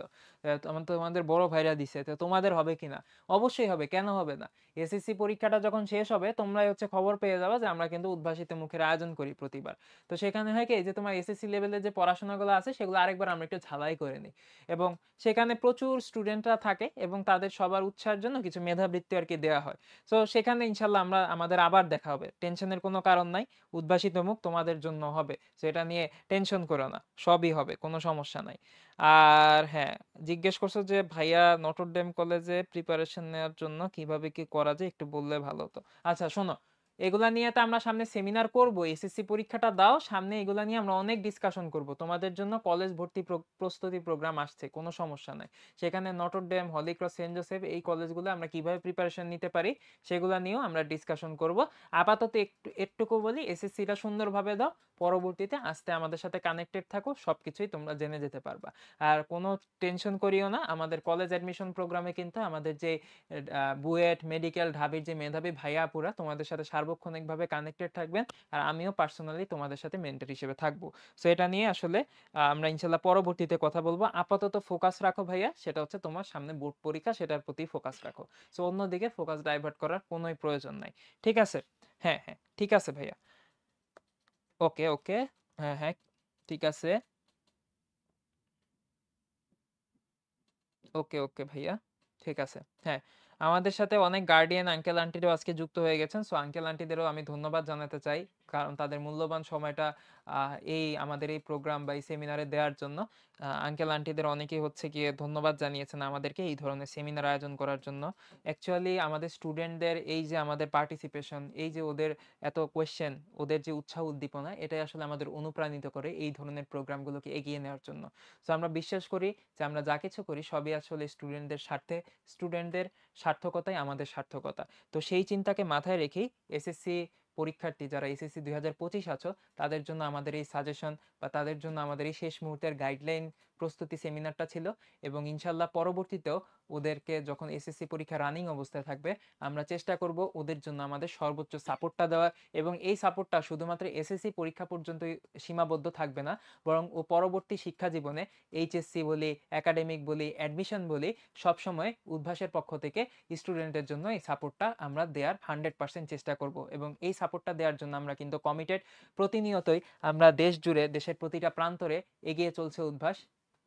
তোমাদের বড় ভাইরা দিছে। তো তোমাদের হবে কিনা? অবশ্যই হবে, কেন হবে না? এসএসসি পরীক্ষাটা যখন শেষ হবে তোমরাই হচ্ছে খবর পেয়ে যাবা যে আমরা কিন্তু উদ্ভাসিতমুখের আয়োজন করি প্রতিবার। তো সেখানে হয় কি যে তোমার এসএসসি লেভেলের যে পড়াশোনাগুলো আছে সেগুলো আরেকবার আমরা একটু ঝালাই করে নিই। এবং সেখানে প্রচুর স্টুডেন্টরা থাকে এবং তাদের সবার উৎসাহের জন্য কিছু মেধাবৃত্তি আরকি দেয়া হয়। সো সেখানে ইনশাআল্লাহ আমাদের আবার দেখা হবে। টেনশনের কোনো কারণ নাই। উদ্ভাসিত মুখ তোমাদের জন্য হবে। সেটা নিয়ে টেনশন করো না। সবই হবে। কোনো সমস্যা নাই। আর হ্যাঁ, জিজ্ঞেস করছো যে ভাইয়া নটরডেম কলেজে প্রিপারেশন নেওয়ার জন্য কিভাবে কি করা যায় একটু বললে ভালো হতো। আচ্ছা শোনো, এগুলা নিয়ে তো আমরা সামনে সেমিনার করব। এসএসসি পরীক্ষাটা দাও, সামনে এগুলা নিয়ে আমরা অনেক ডিসকাশন করব। তোমাদের জন্য কলেজ ভর্তি প্রস্তুতি প্রোগ্রাম আসছে, কোনো সমস্যা নাই। সেখানে Notre Dame, Holy Cross, Saint Joseph এই কলেজগুলো আমরা কিভাবে প্রিপারেশন নিতে পারি সেগুলা নিয়েও আমরা ডিসকাশন করব। আপাতত একটুকু বলি, এসএসসিটা সুন্দরভাবে দাও, পরবর্তীতে আস্তে আমাদের সাথে কানেক্টেড থাকো, সবকিছুই তোমরা জেনে যেতে পারবা। আর কোনো টেনশন করিও না, আমাদের কলেজ অ্যাডমিশন প্রোগ্রামে কিন্তু আমাদের যে বুয়েট, মেডিকেল, ঢাবির যে মেধাবী ভাইয়া আপুরা তোমাদের সাথে সার্বক্ষণিকভাবে কানেক্টেড থাকবেন। আর আমিও পার্সোনালি তোমাদের সাথে মেন্টর হিসেবে থাকবো। সো এটা নিয়ে আসলে আমরা ইনশাল্লাহ পরবর্তীতে কথা বলবো। আপাতত ফোকাস রাখো ভাইয়া, সেটা হচ্ছে তোমার সামনে বোর্ড পরীক্ষা, সেটার প্রতি ফোকাস রাখো। সো অন্যদিকে ফোকাস ডাইভার্ট করার কোনোই প্রয়োজন নাই। ঠিক আছে? হ্যাঁ, হ্যাঁ। ঠিক আছে ভাইয়া। ওকে, ওকে। হ্যাঁ, হ্যাঁ। ঠিক আছে। ওকে, ওকে ভাইয়া। ঠিক আছে। হ্যাঁ, আমাদের সাথে অনেক গার্ডিয়ান আঙ্কেল আন্টিরাও আজকে যুক্ত হয়ে গেছেন। সো আঙ্কেল আন্টিদেরও আমি ধন্যবাদ জানাতে চাই। কারণ তাদের মূল্যবান সময়টা আমাদের এই প্রোগ্রাম বা এই সেমিনারে দেওয়ার জন্য। আঙ্কেল আন্টিদের অনেকেই হচ্ছে গিয়ে ধন্যবাদ জানিয়েছেন আমাদেরকে এই ধরনের সেমিনার আয়োজন করার জন্য। অ্যাকচুয়ালি আমাদের স্টুডেন্টদের এই যে আমাদের পার্টিসিপেশন, এই যে ওদের এত কোয়েশ্চেন, ওদের যে উৎসাহ উদ্দীপনা, এটাই আসলে আমাদের অনুপ্রাণিত করে এই ধরনের প্রোগ্রামগুলোকে এগিয়ে নেওয়ার জন্য। সো আমরা বিশ্বাস করি যে আমরা যা কিছু করি সবই আসলে স্টুডেন্টদের স্বার্থে, স্টুডেন্টদের সার্থকতাই আমাদের সার্থকতা। তো সেই চিন্তাকে মাথায় রেখেই এসএসসি পরীক্ষার্থী যারা এসএসসি 2025 আছো, তাদের জন্য আমাদের এই সাজেশন বা তাদের জন্য আমাদের এই শেষ মুহূর্তের গাইডলাইন প্রস্তুতি সেমিনারটা ছিল। এবং ইনশাল্লাহ পরবর্তীতেও ওদেরকে যখন এসএসসি পরীক্ষা রানিং অবস্থায় থাকবে, আমরা চেষ্টা করব ওদের জন্য আমাদের সর্বোচ্চ সাপোর্টটা দেওয়ার। এবং এই সাপোর্টটা শুধুমাত্র এসএসসি পরীক্ষা পর্যন্তই সীমাবদ্ধ থাকবে না, বরং ও পরবর্তী শিক্ষা জীবনে এইচএসসি বলি, একাডেমিক বলি, অ্যাডমিশন বলি, সবসময় উদ্ভাসের পক্ষ থেকে স্টুডেন্টের জন্য এই সাপোর্টটা আমরা দেওয়ার 100% চেষ্টা করব। এবং এই সাপোর্টটা দেওয়ার জন্য আমরা কিন্তু কমিটেড। প্রতিনিয়তই আমরা দেশ জুড়ে, দেশের প্রতিটা প্রান্তরে এগিয়ে চলছে উদ্ভাস।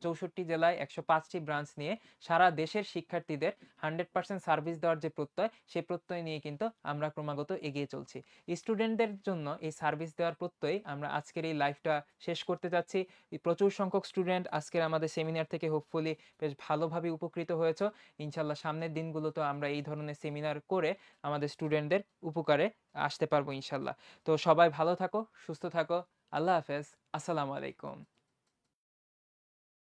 64 জেলায় 105টি ব্রাঞ্চ নিয়ে সারা দেশের শিক্ষার্থীদের 100% সার্ভিস দেওয়ার যে প্রত্যয়, সেই প্রত্যয় নিয়ে কিন্তু আমরা ক্রমাগত এগিয়ে চলছি। স্টুডেন্টদের জন্য এই সার্ভিস দেওয়ার প্রত্যয় আমরা আজকের এই লাইভটা শেষ করতে যাচ্ছি। প্রচুর সংখ্যক স্টুডেন্ট আজকের আমাদের সেমিনার থেকে হোপফুলি বেশ ভালোভাবে উপকৃত হয়েছে। ইনশাল্লাহ সামনের দিনগুলোতে আমরা এই ধরনের সেমিনার করে আমাদের স্টুডেন্টদের উপকারে আসতে পারবো ইনশাল্লাহ। তো সবাই ভালো থাকো, সুস্থ থাকো। আল্লাহ হাফেজ। আসসালামু আলাইকুম।